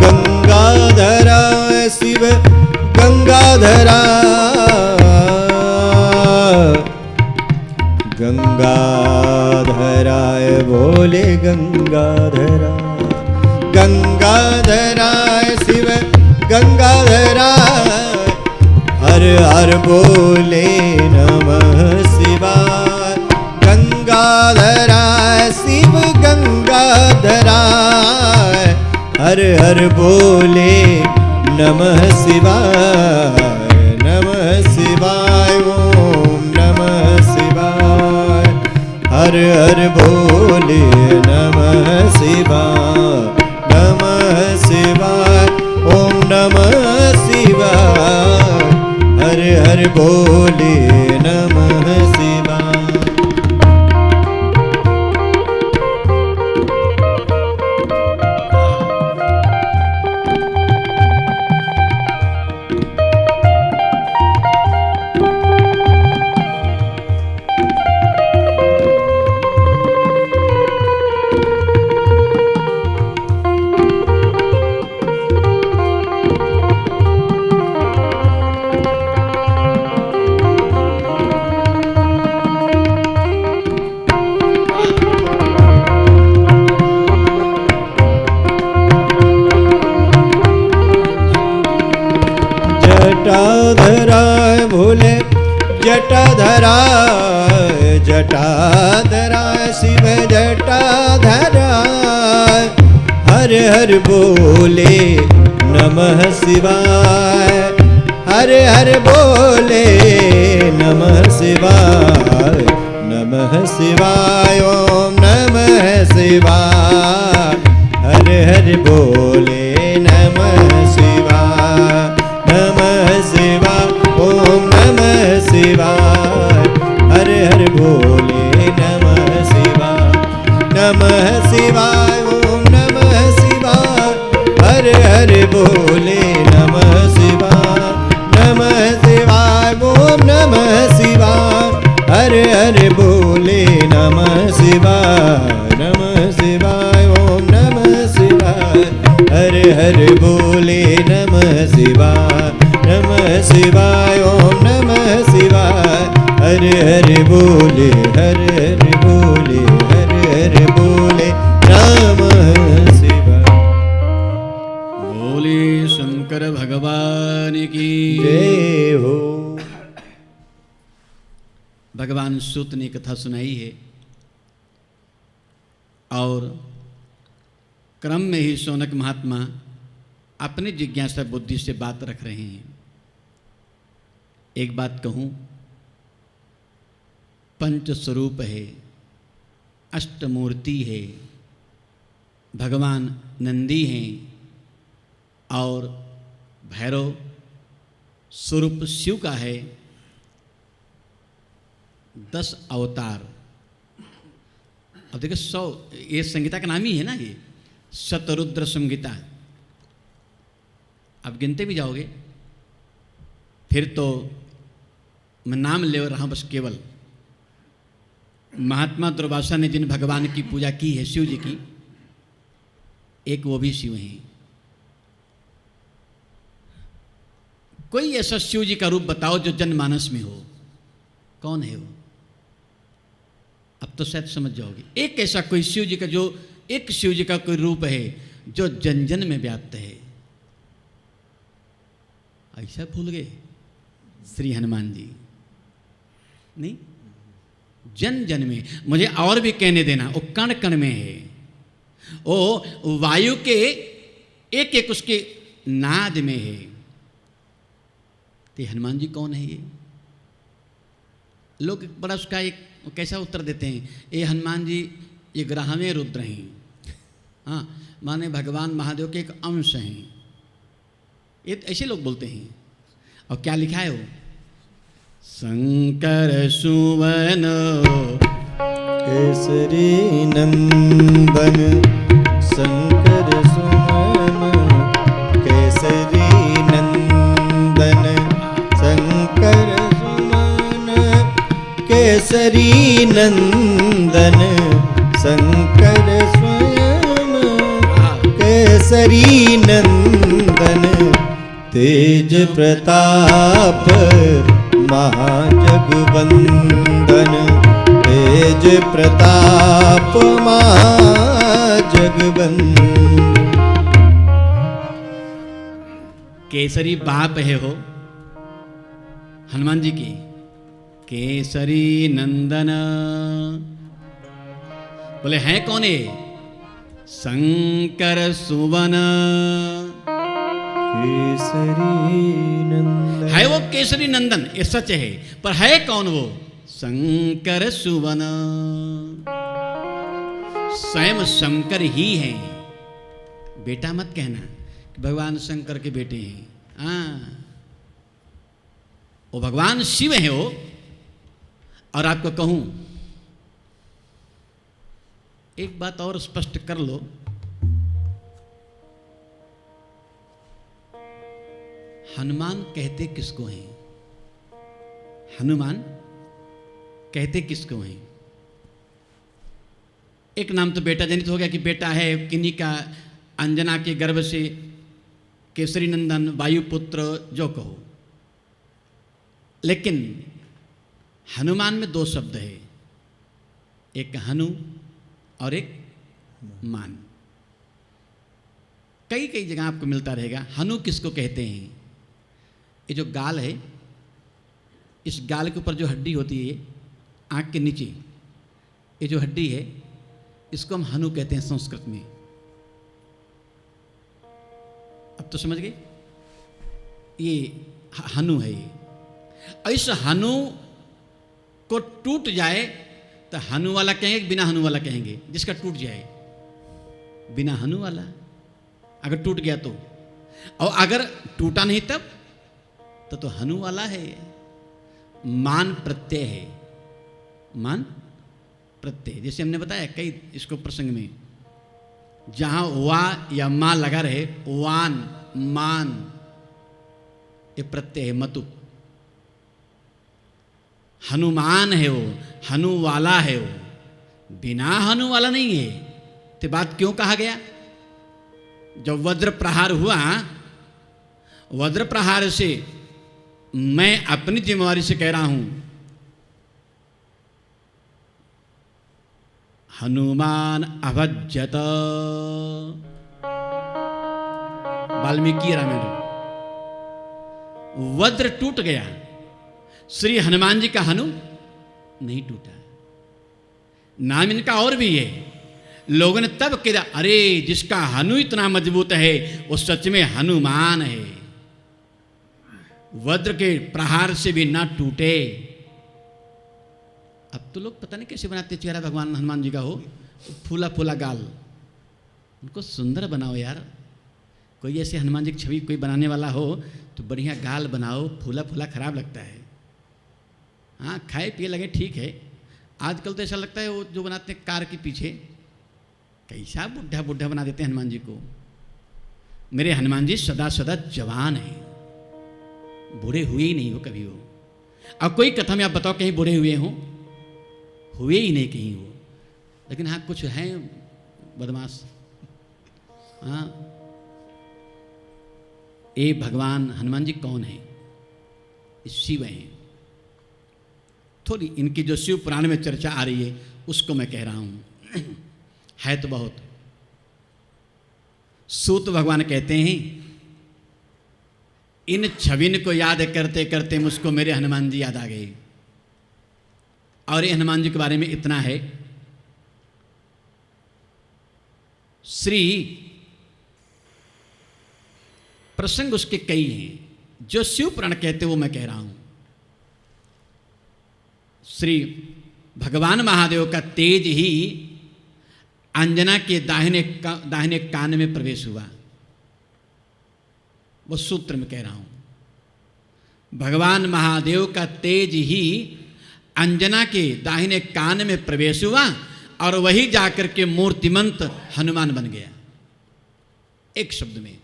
गंगाधरा शिव गंगाधरा गंगाधराय बोले गंगाधरा। गंगाधराय शिव गंगाधरा। हर हर बोले नमः शिवाय। गंगाधराय शिव गंगाधराय। हर हर बोले नमः शिवाय नमः शिवाय ओम नमः शिवाय। हर हर बोले नमः शिवाय नमः शिवाय ओम नमः शिवाय। हर हर बोले नमः शिवाय। जटाधराय भोले जटाधराय। जटाधराय शिव जटाधराय। हर हर बोले नमः शिवाय। हर हर बोले नमः शिवाय नमः शिवाय ओम नमः शिवाय। हर हर बोले नमः शिवाय नमः शिवाय ओम नमः शिवाय। हर हर बोले नमः शिवाय नमः शिवाय ओम नमः शिवाय। हर हर बोले नमः शिवाय नमः शिवाय ओम नमः शिवाय। हर हर बोले नमः शिवाय नमः शिवाय ओम नमः शिवाय। हर हर बोले नमः शिवाय नमः शिवाय ओम नमः शिवाय। हर हर बोले हर हर बोले हर हर बोले नमः शिवाय। बोले शंकर भगवान की जय हो। भगवान सूत ने कथा सुनाई है और क्रम में ही शौनक महात्मा अपनी जिज्ञासा बुद्धि से बात रख रहे हैं। एक बात कहूँ, पंच स्वरूप है, अष्टमूर्ति है, भगवान नंदी हैं और भैरव स्वरूप शिव का है। 10 अवतार। अब देखो 100, ये संगीता का नाम ही है ना, ये शतरुद्र संगीता। अब गिनते भी जाओगे फिर तो मैं नाम ले रहा हूँ बस केवल। महात्मा दुर्वासा ने जिन भगवान की पूजा की है शिव जी की, एक वो भी शिव हैं। कोई ऐसा शिव जी का रूप बताओ जो जनमानस में हो, कौन है वो? अब तो शायद समझ जाओगे। एक ऐसा कोई शिव जी का, जो एक शिव जी का कोई रूप है जो जन जन में व्याप्त है। ऐसा भूल गए श्री हनुमान जी? नहीं, जन जन में। मुझे और भी कहने देना, वो कण कण में है, वो वायु के एक एक उसके नाद में है। तो हनुमान जी कौन है ये? लोग बड़ा उसका एक कैसा उत्तर देते हैं, ये हनुमान जी ये ग्राहवे रुद्र हैं, हाँ, माने भगवान महादेव के एक अंश हैं, ये ऐसे लोग बोलते हैं। और क्या लिखा है वो? शंकर सुवन केसरी नंदन, शंकर सुवन केसरी नंदन, शंकर सुवन केसरी नंदन, शंकर स्वयं केसरी नंदन, तेज प्रताप महाजगवंदन, तेज प्रताप महाजगवंदन। केसरी बाप है हो हनुमान जी की, केसरी नंदन। बोले हैं कौन है? शंकर सुवन केसरी नंदन। है वो केसरी नंदन, ये सच है, पर है कौन वो? शंकर सुवन, स्वयं शंकर ही है। बेटा मत कहना कि भगवान शंकर के बेटे हैं, हाँ, वो भगवान शिव है वो। और आपको कहूं एक बात और स्पष्ट कर लो, हनुमान कहते किसको हैं? हनुमान कहते किसको हैं? एक नाम तो बेटा जनित हो गया कि बेटा है किन्हीं का, अंजना के गर्भ से केसरी नंदन, वायुपुत्र, जो कहो। लेकिन हनुमान में दो शब्द है, एक हनु और एक मान। कई कई जगह आपको मिलता रहेगा। हनु किसको कहते हैं? ये जो गाल है, इस गाल के ऊपर जो हड्डी होती है आँख के नीचे, ये जो हड्डी है इसको हम हनु कहते हैं संस्कृत में। अब तो समझ गए, ये हनु है। ये इस हनु को टूट जाए तो हनु वाला कहेंगे, बिना हनु वाला कहेंगे? जिसका टूट जाए बिना हनु वाला, अगर टूट गया तो। और अगर टूटा नहीं तब तो हनु वाला है। मान प्रत्यय है, मान प्रत्यय। जैसे हमने बताया कई इसको प्रसंग में, जहां वा या मा लगा रहे, वान मान, ये प्रत्यय है। मतु हनुमान है वो, हनु वाला है वो, बिना हनु वाला नहीं है। तो बात क्यों कहा गया? जब वज्र प्रहार हुआ, वज्र प्रहार से मैं अपनी जिम्मेवारी से कह रहा हूं, हनुमान अभज्यत। वाल्मीकि रामायण, वज्र टूट गया, श्री हनुमान जी का हनु नहीं टूटा। नाम इनका और भी है। लोगों ने तब कहा, अरे जिसका हनु इतना मजबूत है वो सच में हनुमान है, वज्र के प्रहार से भी ना टूटे। अब तो लोग पता नहीं कैसे बनाते चेहरा भगवान हनुमान जी का हो, फूला फूला गाल, उनको सुंदर बनाओ यार। कोई ऐसे हनुमान जी की छवि कोई बनाने वाला हो तो बढ़िया गाल बनाओ, फूला फूला खराब लगता है। हाँ, खाए पिए लगे ठीक है। आजकल तो ऐसा लगता है वो जो बनाते हैं कार के पीछे, कैसा बुढ़ा बुढ़ा बना देते हैं हनुमान जी को। मेरे हनुमान जी सदा सदा जवान हैं, बूढ़े हुए ही नहीं हो कभी वो। अब कोई कथा में आप बताओ कहीं बूढ़े हुए हों? हुए ही नहीं कहीं वो। लेकिन हाँ कुछ हैं बदमाश। हाँ, ये भगवान हनुमान जी कौन है? शिव हैं। थोड़ी इनकी जो शिव पुराण में चर्चा आ रही है उसको मैं कह रहा हूँ। है तो बहुत। सूत भगवान कहते हैं, इन छविन को याद करते करते मुझको मेरे हनुमान जी याद आ गए। और ये हनुमान जी के बारे में इतना है, श्री प्रसंग उसके कई हैं, जो शिव पुराण कहते वो मैं कह रहा हूं। श्री भगवान महादेव का तेज ही अंजना के दाहिने कान में प्रवेश हुआ, वो सूत्र में कह रहा हूं। भगवान महादेव का तेज ही अंजना के दाहिने कान में प्रवेश हुआ और वही जाकर के मूर्तिमंत हनुमान बन गया। एक शब्द में,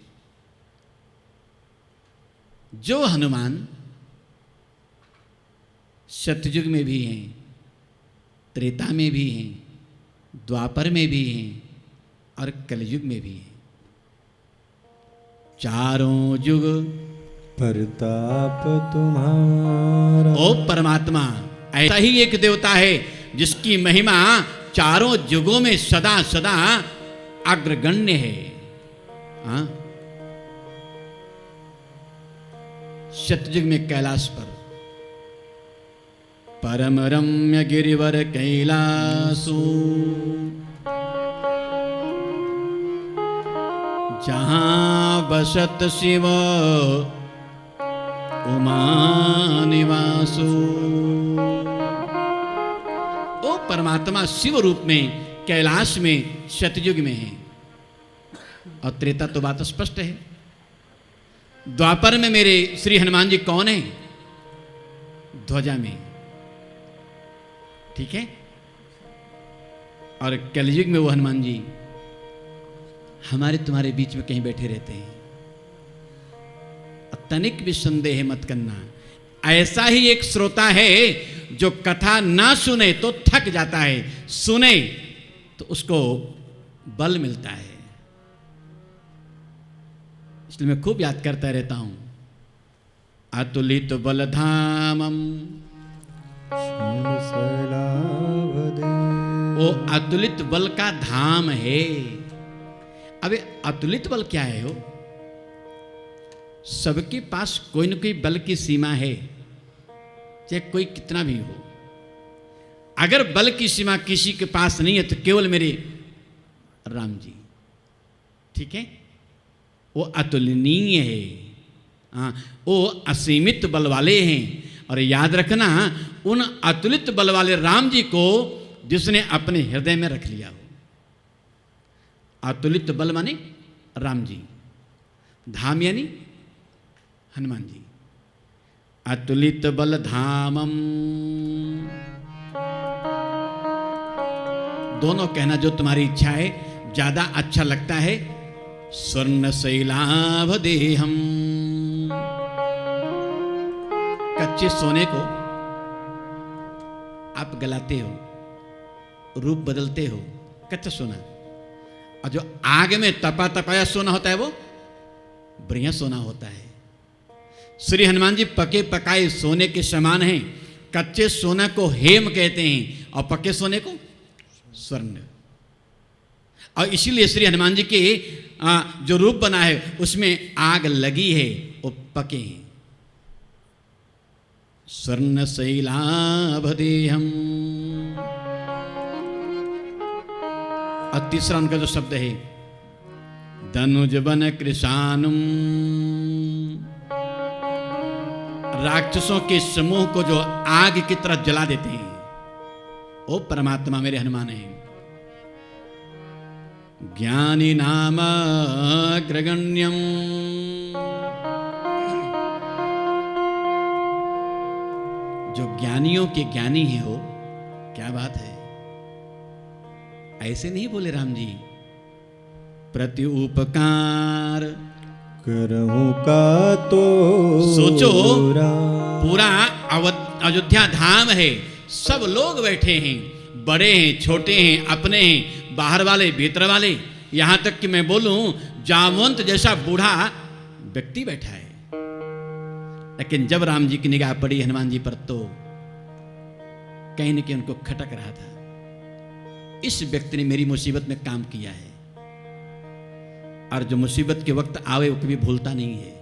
जो हनुमान सतयुग में भी हैं, त्रेता में भी हैं, द्वापर में भी हैं और कलयुग में भी हैं, चारों युग प्रताप तुम्हारा। ओ परमात्मा, ऐसा ही एक देवता है जिसकी महिमा चारों युगों में सदा सदा अग्रगण्य है। हाँ? सतयुग में कैलाश पर परम रम्य गिरिवर कैलासो, जहां बसत शिव उमा निवासो। ओ परमात्मा शिव रूप में कैलाश में सतयुग में है। और त्रेता तो बात स्पष्ट है। द्वापर में मेरे श्री हनुमान जी कौन है? ध्वजा में, ठीक है। और कलयुग में वो हनुमान जी हमारे तुम्हारे बीच में कहीं बैठे रहते हैं। तनिक भी संदेह मत करना, ऐसा ही एक श्रोता है जो कथा ना सुने तो थक जाता है, सुने तो उसको बल मिलता है। इसलिए मैं खूब याद करता रहता हूं, अतुलित बलधामम, वो अतुलित बल का धाम है। अबे अतुलित बल क्या है? हो सबके पास कोई न कोई बल की सीमा है, चाहे कोई कितना भी हो। अगर बल की सीमा किसी के पास नहीं है तो केवल मेरे राम जी, ठीक है, वो अतुलनीय है। हाँ, वो असीमित बल वाले हैं। और याद रखना, उन अतुलित बल वाले राम जी को जिसने अपने हृदय में रख लिया हो। अतुलित बल माने राम जी, धाम यानी हनुमान जी। अतुलित बल धामम, दोनों कहना जो तुम्हारी इच्छा है, ज्यादा अच्छा लगता है। स्वर्ण शैलाभ देहम, कच्चे सोने को आप गलाते हो, रूप बदलते हो, कच्चा सोना। और जो आग में तपा तपाया सोना होता है वो बढ़िया सोना होता है। श्री हनुमान जी पके पकाए सोने के समान हैं। कच्चे सोना को हेम कहते हैं और पके सोने को स्वर्ण। और इसीलिए श्री हनुमान जी के जो रूप बना है उसमें आग लगी है, वो पके हैं। स्वर्ण शैलाभ देहम। और तीसरा उनका जो शब्द है, धनुज बन कृशानुम, राक्षसों के समूह को जो आग की तरह जला देते हैं, ओ परमात्मा मेरे हनुमान हैं। ज्ञानी नाम अग्रगण्यम, जो ज्ञानियों के ज्ञानी हैं हो। क्या बात है, ऐसे नहीं बोले राम जी। प्रति उपकार करहूं का तो सोचो, पूरा अयोध्या धाम है, सब लोग बैठे हैं, बड़े हैं, छोटे हैं, अपने हैं, बाहर वाले, भीतर वाले, यहां तक कि मैं बोलूं जामवंत जैसा बूढ़ा व्यक्ति बैठा है। लेकिन जब राम जी की निगाह पड़ी हनुमान जी पर तो कहीं न कहीं उनको खटक रहा था, इस व्यक्ति ने मेरी मुसीबत में काम किया है। और जो मुसीबत के वक्त आवे वो कभी भूलता नहीं है।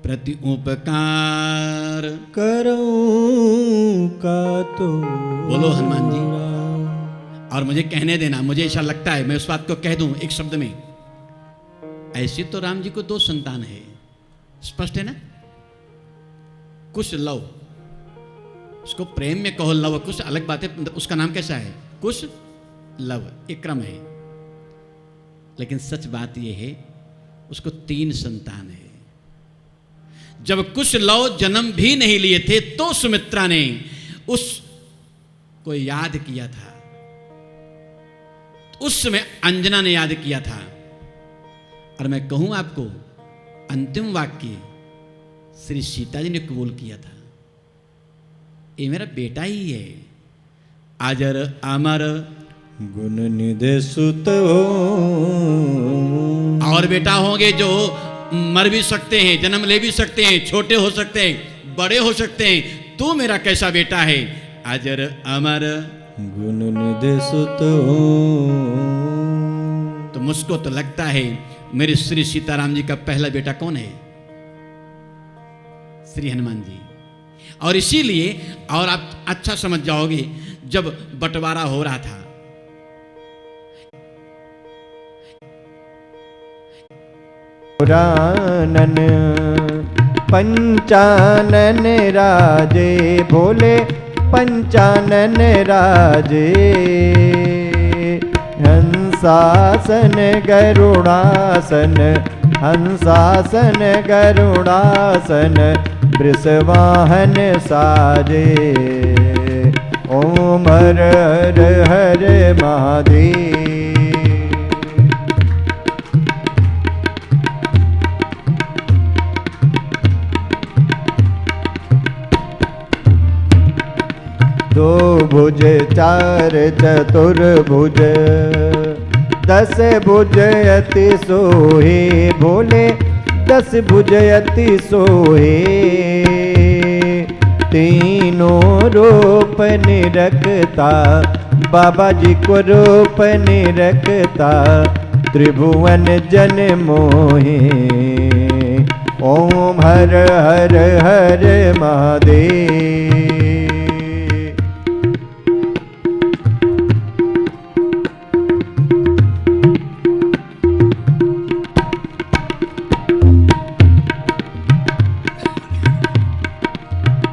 प्रति उपकार करूं का तो बोलो हनुमान जी। और मुझे कहने देना, मुझे ऐसा लगता है मैं उस बात को कह दूं एक शब्द में, ऐसे तो राम जी को 2 संतान है, स्पष्ट है ना। कुश लव, उसको प्रेम में कहो लव, कुछ अलग बात है, उसका नाम कैसा है, कुश लव, एक क्रम है। लेकिन सच बात यह है उसको 3 संतान है। जब कुश लव जन्म भी नहीं लिए थे तो सुमित्रा ने उसको याद किया था, उस समय अंजना ने याद किया था। और मैं कहूं आपको, अंतिम वाक्य श्री सीता जी ने कबूल किया था, ये मेरा बेटा ही है। आजर अमर गुण निधि सुत हो। और बेटा होंगे जो मर भी सकते हैं, जन्म ले भी सकते हैं, छोटे हो सकते हैं, बड़े हो सकते हैं। तू मेरा कैसा बेटा है, अजर अमर गुण निधि सुत हो। तो मुझको तो लगता है मेरे श्री सीताराम जी का पहला बेटा कौन है, श्री हनुमान जी। और इसीलिए, और आप अच्छा समझ जाओगे, जब बंटवारा हो रहा था, पुरानन पंचानन राजे, भोले पंचानन राजे। हंसासन गरुड़ासन, हंसासन गरुड़ासन, वृषवाहन साजे। ओम हर हर हर महादेव। दो भुज 4 चतुर्भुज, 10 भुज अति सोहे, भोले 10 भुज अति सोहे। तीनों रूप निरखता, बाबा जी को रूप निरखता, त्रिभुवन जन मोहे। ओम हर हर हर महादेव।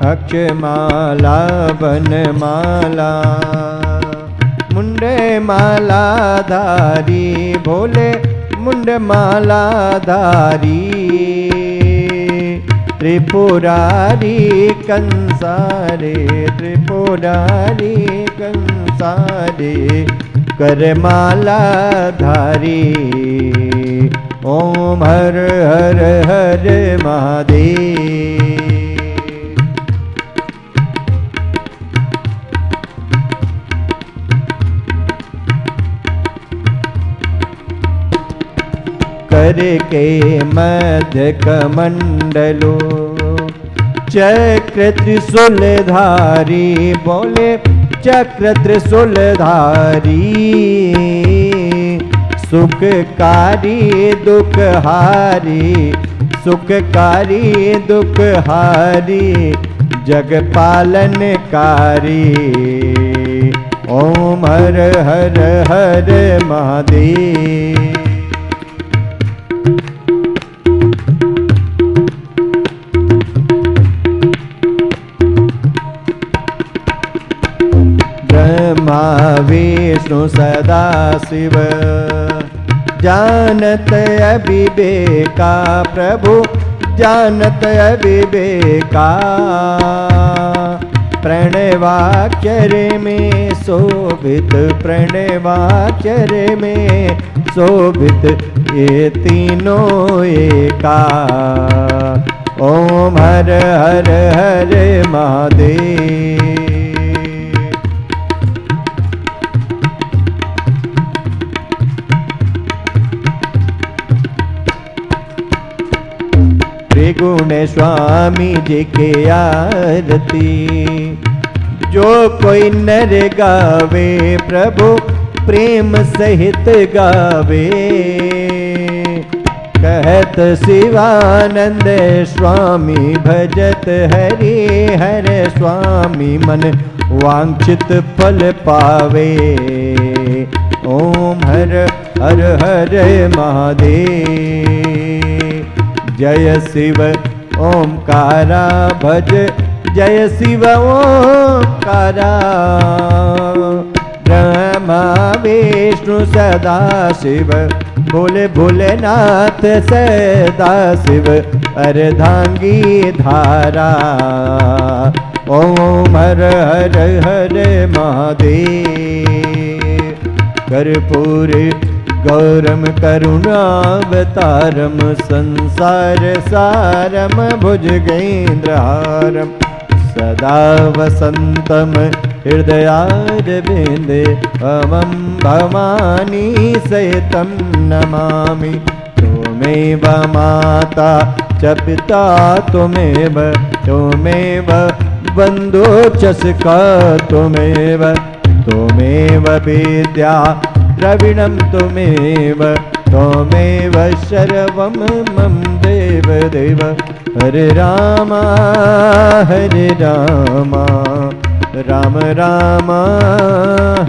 अक्षमाला वनमाला, मुंडे माला धारी, भोले मुंड माला धारी। त्रिपुरारी कंसारे, त्रिपुरारी कंसारे, करमाला धारी। ओम हर हर हर महादेव। करके मध्य कमंडलो, चक्र त्रिशूलधारी, बोले चक्र त्रिशूलधारी। सुखकारी दुखहारी, सुखकारी दुखहारी, जग पालनकारी। ओम हर हर हर महादेव। ब्रह्मा विष्णु सदा शिव, जानत अविवेका, प्रभु जानत अविवेका। प्रणवाक्षर में शोभित, प्रणवाक्षर में शोभित, ये तीनों एका। ओम हर हर हर महादेव। त्रिगुण स्वामी जी के आरती, जो कोई नर गावे, प्रभु प्रेम सहित गावे। कहत शिवानंद स्वामी भजत हरि हर स्वामी मन वांछित फल पावे। ओम हर हर हर महादेव। जय शिव ओमकारा भज जय शिव ओमकारा। ब्रह्मा विष्णु सदा शिव भोले भोलेनाथ सदा शिव अर्धांगी धारा। ओम हर हर हर महादेव। कर्पूर गौरम करुणावतारम संसार सारम भुजगेन्द्रहारम सदा वसंतम हृदयारविंदे अमं भवानी सहितं नमामि। त्वमेव माता च पिता त्वमेव बन्धु च सखा त्वमेव विद्या द्रविणं त्वमेव सर्वं मम देव देव। हरे राम राम राम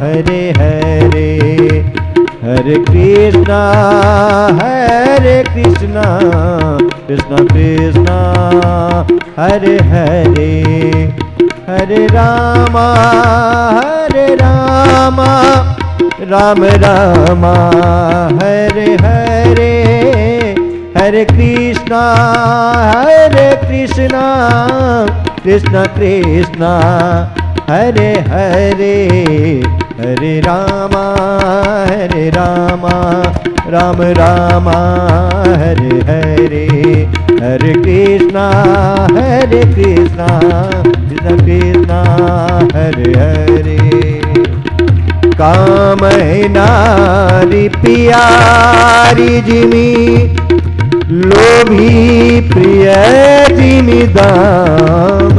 हरे हरे। हरे कृष्णा कृष्ण कृष्ण हरे हरे। हरे राम राम राम हरे हरे। हरे कृष्णा कृष्ण कृष्ण हरे हरे। हरे राम राम राम हरे हरे। हरे कृष्णा कृष्ण कृष्ण हरे हरे। काम नारी पियारी जिमी लोभी प्रिय जिमी दाम।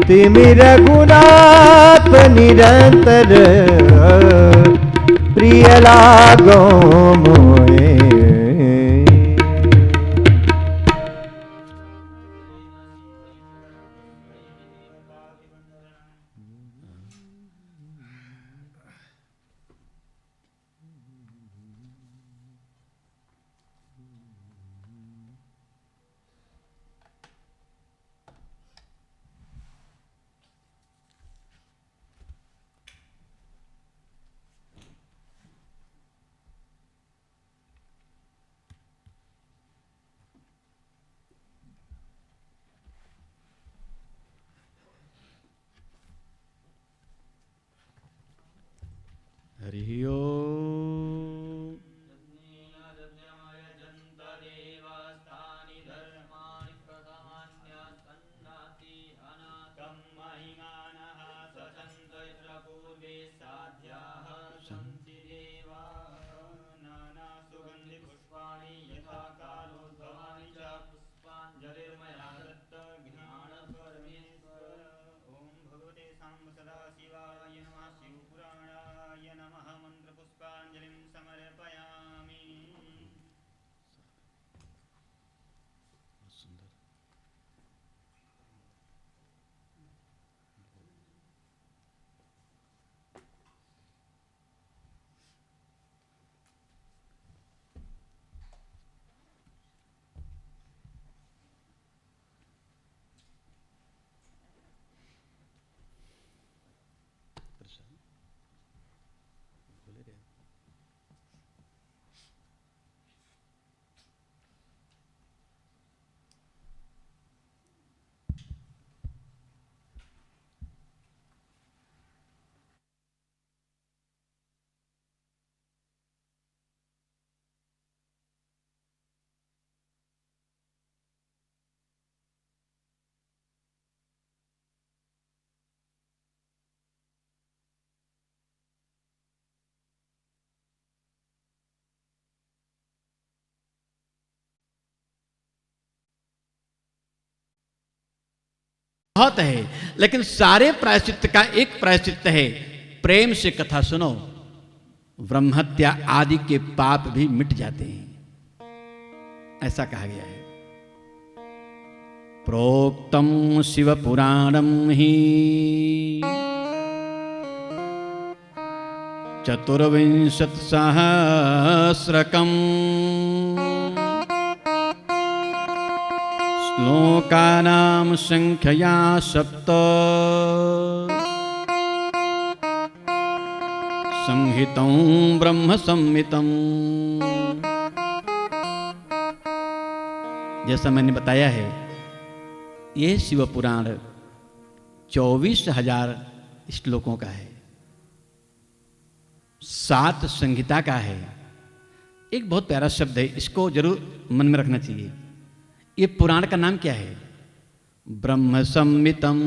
तिमि रघुनाथ निरंतर प्रिय लागो मोए। हरि ओम। बहुत है, लेकिन सारे प्रायश्चित का एक प्रायश्चित है, प्रेम से कथा सुनो। ब्रह्महत्या आदि के पाप भी मिट जाते हैं, ऐसा कहा गया है। प्रोक्तम शिव पुराणम ही चतुर्विंशत सहस्रकम श्लोकानां संख्यया 7 संहितं ब्रह्म संहितं। जैसा मैंने बताया है, यह शिव पुराण 24,000 श्लोकों का है, 7 संहिता का है। एक बहुत प्यारा शब्द है, इसको जरूर मन में रखना चाहिए। ये पुराण का नाम क्या है? ब्रह्म संहितम।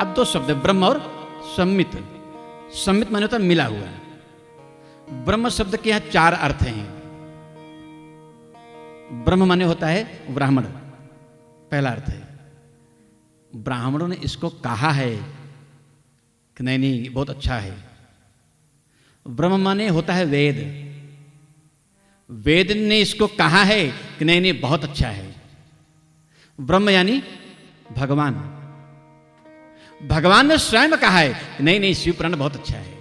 अब 2 शब्द है, ब्रह्म और संहित। संहित माने होता है मिला हुआ। ब्रह्म शब्द के यहां 4 अर्थ हैं। ब्रह्म माने होता है ब्राह्मण, पहला अर्थ है। ब्राह्मणों ने इसको कहा है कि नहीं नहीं बहुत अच्छा है। ब्रह्म माने होता है वेद, वेद ने इसको कहा है कि नहीं नहीं बहुत अच्छा है। ब्रह्म यानी भगवान, भगवान ने स्वयं कहा है कि नहीं नहीं शिव पुराण बहुत अच्छा है।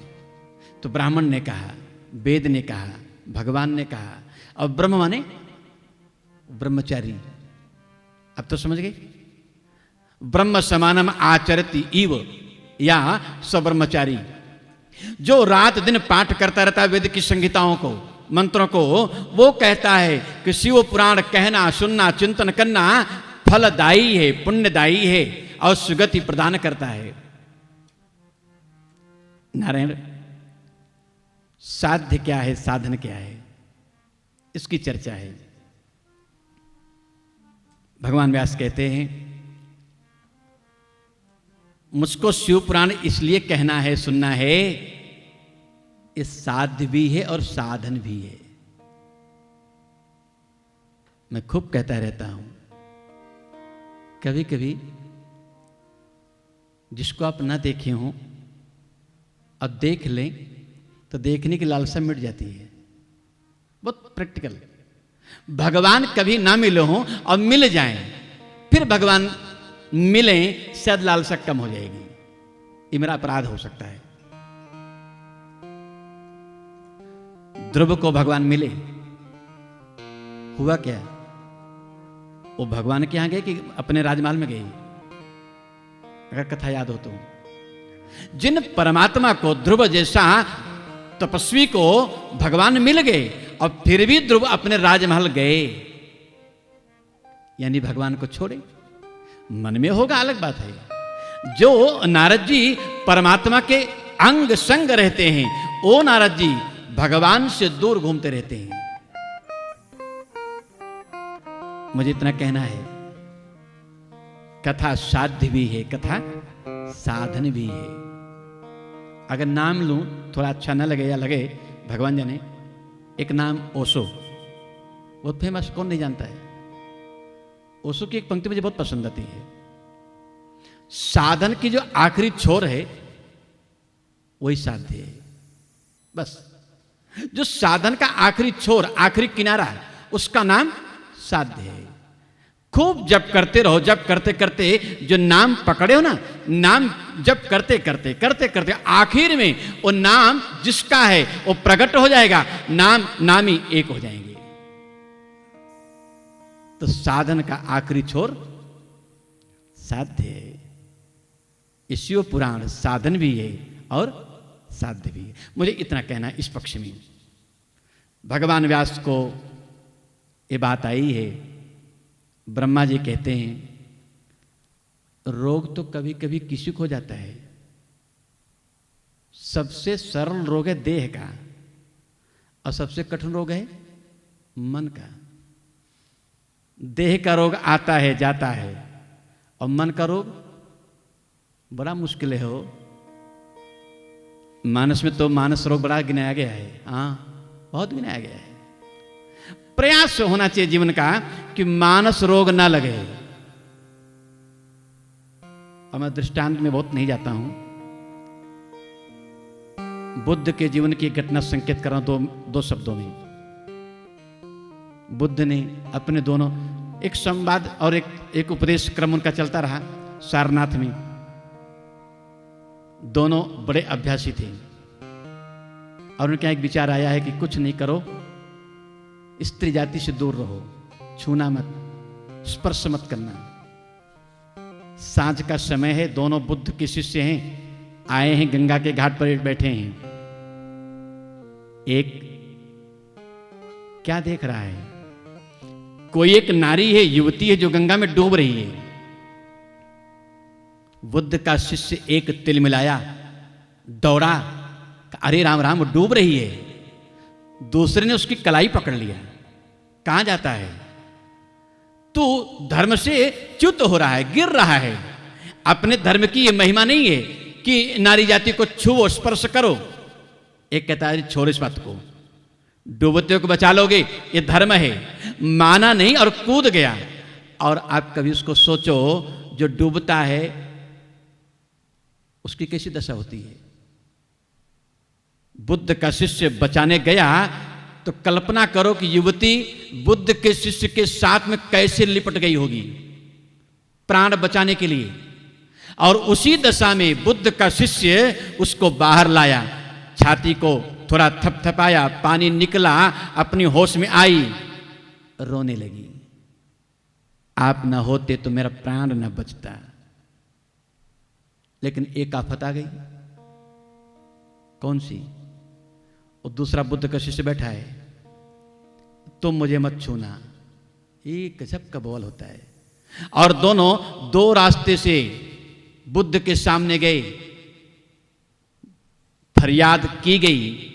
तो ब्राह्मण ने कहा, वेद ने कहा, भगवान ने कहा। और ब्रह्म माने ब्रह्मचारी। अब तो समझ गए? ब्रह्म समानम आचरति इव या सब्रह्मचारी, जो रात दिन पाठ करता रहता है वेद की संहिताओं को, मंत्रों को, वो कहता है कि शिव पुराण कहना सुनना चिंतन करना फलदायी है, पुण्यदायी है और सुगति प्रदान करता है। नारायण, साध्य क्या है, साधन क्या है, इसकी चर्चा है। भगवान व्यास कहते हैं, मुझको शिव पुराण इसलिए कहना है, सुनना है, ये साध्य भी है और साधन भी है। मैं खूब कहता रहता हूं, कभी कभी जिसको आप ना देखे हों अब देख लें तो देखने की लालसा मिट जाती है। बहुत प्रैक्टिकल। भगवान कभी ना मिले हों और मिल जाएं, फिर भगवान मिलें, शायद लालसा कम हो जाएगी। ये मेरा अपराध हो सकता है। ध्रुव को भगवान मिले, हुआ क्या? वो भगवान के यहां गए कि अपने राजमहल में गए? अगर कथा याद हो तो, जिन परमात्मा को, ध्रुव जैसा तपस्वी को भगवान मिल गए और फिर भी ध्रुव अपने राजमहल गए, यानी भगवान को छोड़े। मन में होगा अलग बात है। जो नारद जी परमात्मा के अंग संग रहते हैं, वो नारद जी भगवान से दूर घूमते रहते हैं। मुझे इतना कहना है, कथा साध्य भी है, कथा साधन भी है। अगर नाम लूं थोड़ा अच्छा न लगे या लगे, भगवान जाने, एक नाम ओशो, बहुत फेमस, कौन नहीं जानता है। ओशो की एक पंक्ति मुझे बहुत पसंद आती है। साधन की जो आखिरी छोर है वही साध्य है। बस जो साधन का आखिरी छोर, आखिरी किनारा है, उसका नाम साध्य है। खूब जप करते रहो, जप करते करते जो नाम पकड़े हो ना, नाम जप करते करते करते करते आखिर में वो नाम जिसका है वो प्रकट हो जाएगा, नाम नामी एक हो जाएंगे। तो साधन का आखिरी छोर साध्य है। शिव पुराण साधन भी है और साध्य भी है। मुझे इतना कहना है इस पक्ष में। भगवान व्यास को ये बात आई है। ब्रह्मा जी कहते हैं, रोग तो कभी कभी किसी को हो जाता है। सबसे सरल रोग है देह का और सबसे कठिन रोग है मन का। देह का रोग आता है जाता है और मन का रोग बड़ा मुश्किल है। हो मानस में तो मानस रोग बड़ा गिनाया गया है। हाँ, बहुत गिनाया गया है। प्रयास होना चाहिए जीवन का कि मानस रोग ना लगे। और मैं दृष्टांत में बहुत नहीं जाता हूं। बुद्ध के जीवन की घटना संकेत कर रहा हूं दो शब्दों में। बुद्ध ने अपने दोनों एक संवाद और एक उपदेश क्रम उनका चलता रहा सारनाथ में। दोनों बड़े अभ्यासी थे और उनका एक विचार आया है कि कुछ नहीं करो, स्त्री जाति से दूर रहो, छूना मत, स्पर्श मत करना। सांझ का समय है, दोनों बुद्ध के शिष्य हैं, आए हैं, गंगा के घाट पर बैठे हैं। एक क्या देख रहा है? कोई एक नारी है, युवती है जो गंगा में डूब रही है। बुद्ध का शिष्य एक तिल मिलाया, दौड़ा, अरे राम राम, वो डूब रही है। दूसरे ने उसकी कलाई पकड़ लिया, कहां जाता है? तू धर्म से च्युत हो रहा है, गिर रहा है। अपने धर्म की यह महिमा नहीं है कि नारी जाति को छुओ, स्पर्श करो। एक कहता है छोड़ इस बात को, डूबते को बचा लोगे, ये धर्म है। माना नहीं और कूद गया। और आप कभी उसको सोचो, जो डूबता है उसकी कैसी दशा होती है। बुद्ध का शिष्य बचाने गया तो कल्पना करो कि युवती बुद्ध के शिष्य के साथ में कैसे लिपट गई होगी प्राण बचाने के लिए। और उसी दशा में बुद्ध का शिष्य उसको बाहर लाया, छाती को थोड़ा थपथपाया, पानी निकला, अपनी होश में आई, रोने लगी। आप न होते तो मेरा प्राण न बचता। लेकिन एक आफत आ गई। कौन सी? और दूसरा बुद्ध का शिष्य बैठा है, तुम मुझे मत छूना। एक गजब का बोल होता है। और दोनों दो रास्ते से बुद्ध के सामने गए, फरियाद की गई।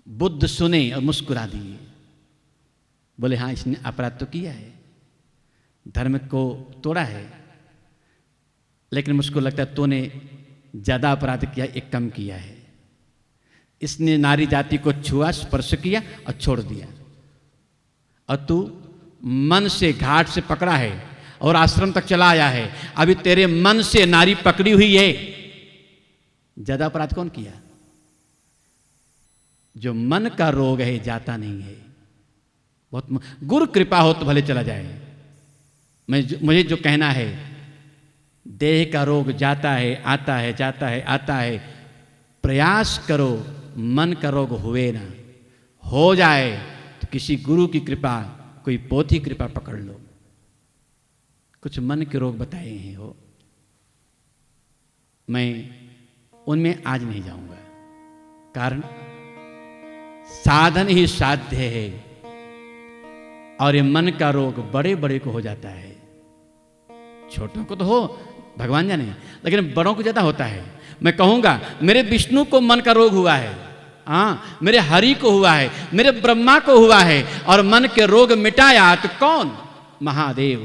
बुद्ध सुने और मुस्कुरा दिए, बोले हाँ, इसने अपराध तो किया है, धर्म को तोड़ा है, लेकिन मुझको लगता है तूने ज्यादा अपराध किया, एक कम किया है। इसने नारी जाति को छुआ, स्पर्श किया और छोड़ दिया, और तू मन से घाट से पकड़ा है और आश्रम तक चला आया है। अभी तेरे मन से नारी पकड़ी हुई है, ज्यादा अपराध कौन किया? जो मन का रोग है जाता नहीं है। बहुत गुरु कृपा हो तो भले चला जाए। मुझे जो कहना है, देह का रोग जाता है, आता है, जाता है, आता है। प्रयास करो मन का रोग हुए ना, हो जाए तो किसी गुरु की कृपा, कोई पोथी कृपा पकड़ लो। कुछ मन के रोग बताए हैं हो, मैं उनमें आज नहीं जाऊंगा, कारण साधन ही साध्य है। और ये मन का रोग बड़े बड़े को हो जाता है, छोटों को तो हो भगवान जाने, लेकिन बड़ों को ज्यादा होता है। मैं कहूंगा मेरे विष्णु को मन का रोग हुआ है, हाँ, मेरे हरि को हुआ है, मेरे ब्रह्मा को हुआ है। और मन के रोग मिटाया तो कौन? महादेव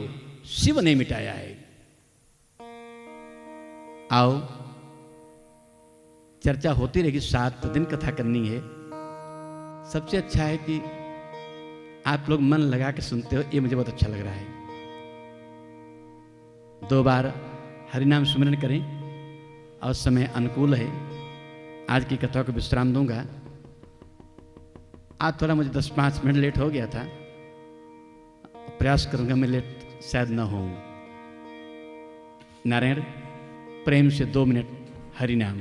शिव ने मिटाया है। आओ, चर्चा होती रहेगी, 7 दिन कथा करनी है। सबसे अच्छा है कि आप लोग मन लगा के सुनते हो, ये मुझे बहुत अच्छा लग रहा है। 2 बार हरिनाम सुमिरन करें और समय अनुकूल है। आज की कथा को विश्राम दूंगा। आज थोड़ा मुझे 10-5 मिनट लेट हो गया था, प्रयास करूंगा मैं लेट शायद न हो। नारायण प्रेम से 2 मिनट हरिनाम।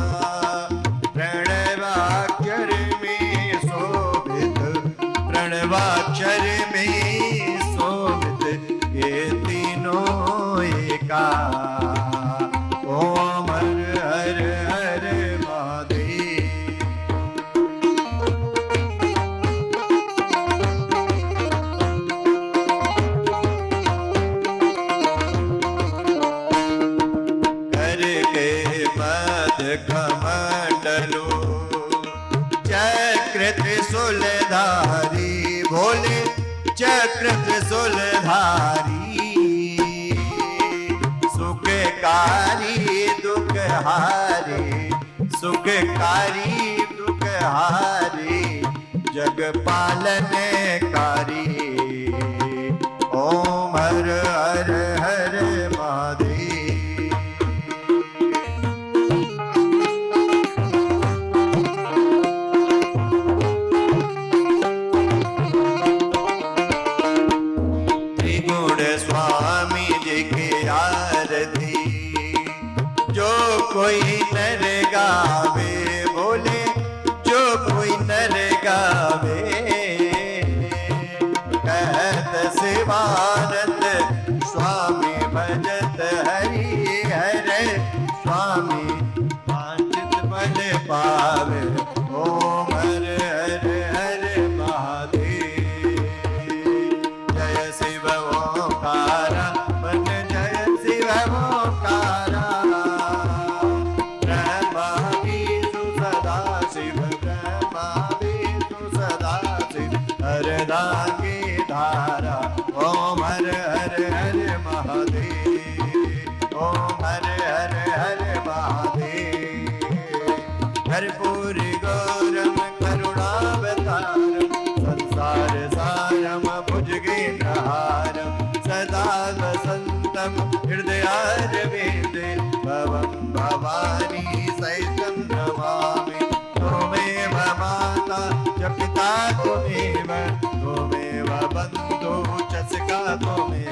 त्रिशूलधारी भोले चक्र त्रिशूलधारी सुखकारी दुखहारी सुखकारी दुखहारी जग पालनकारी ओम हर हर हर महादेव। त्रिगुण स्वामी जी की आरती जो कोई नर गावे बोले जो कोई नर गावे कहत शिवानंद स्वामी भजत हरि हर स्वामी वांछित फल पावे ओम हर हर हर महादेव। जय शिव ओंकारा मन जय शिव ओंकारा ब्रह्मा विष्णु सदा शिव ब्रह्मा विष्णु सदा शिव हरदांगी धारा ओम हर हर हर महादेव ओम हर हर हर महादेव। कर्पूरी गौरम करुणावतारम संसार सारम भुजगेन्द्रहारम सदा वसंतम हृदयारविंदे भवं भवानी सहितं नमामि। त्वमेव माता च पिता त्वमेव त्वमेव बन्धु च सखा त्वमेव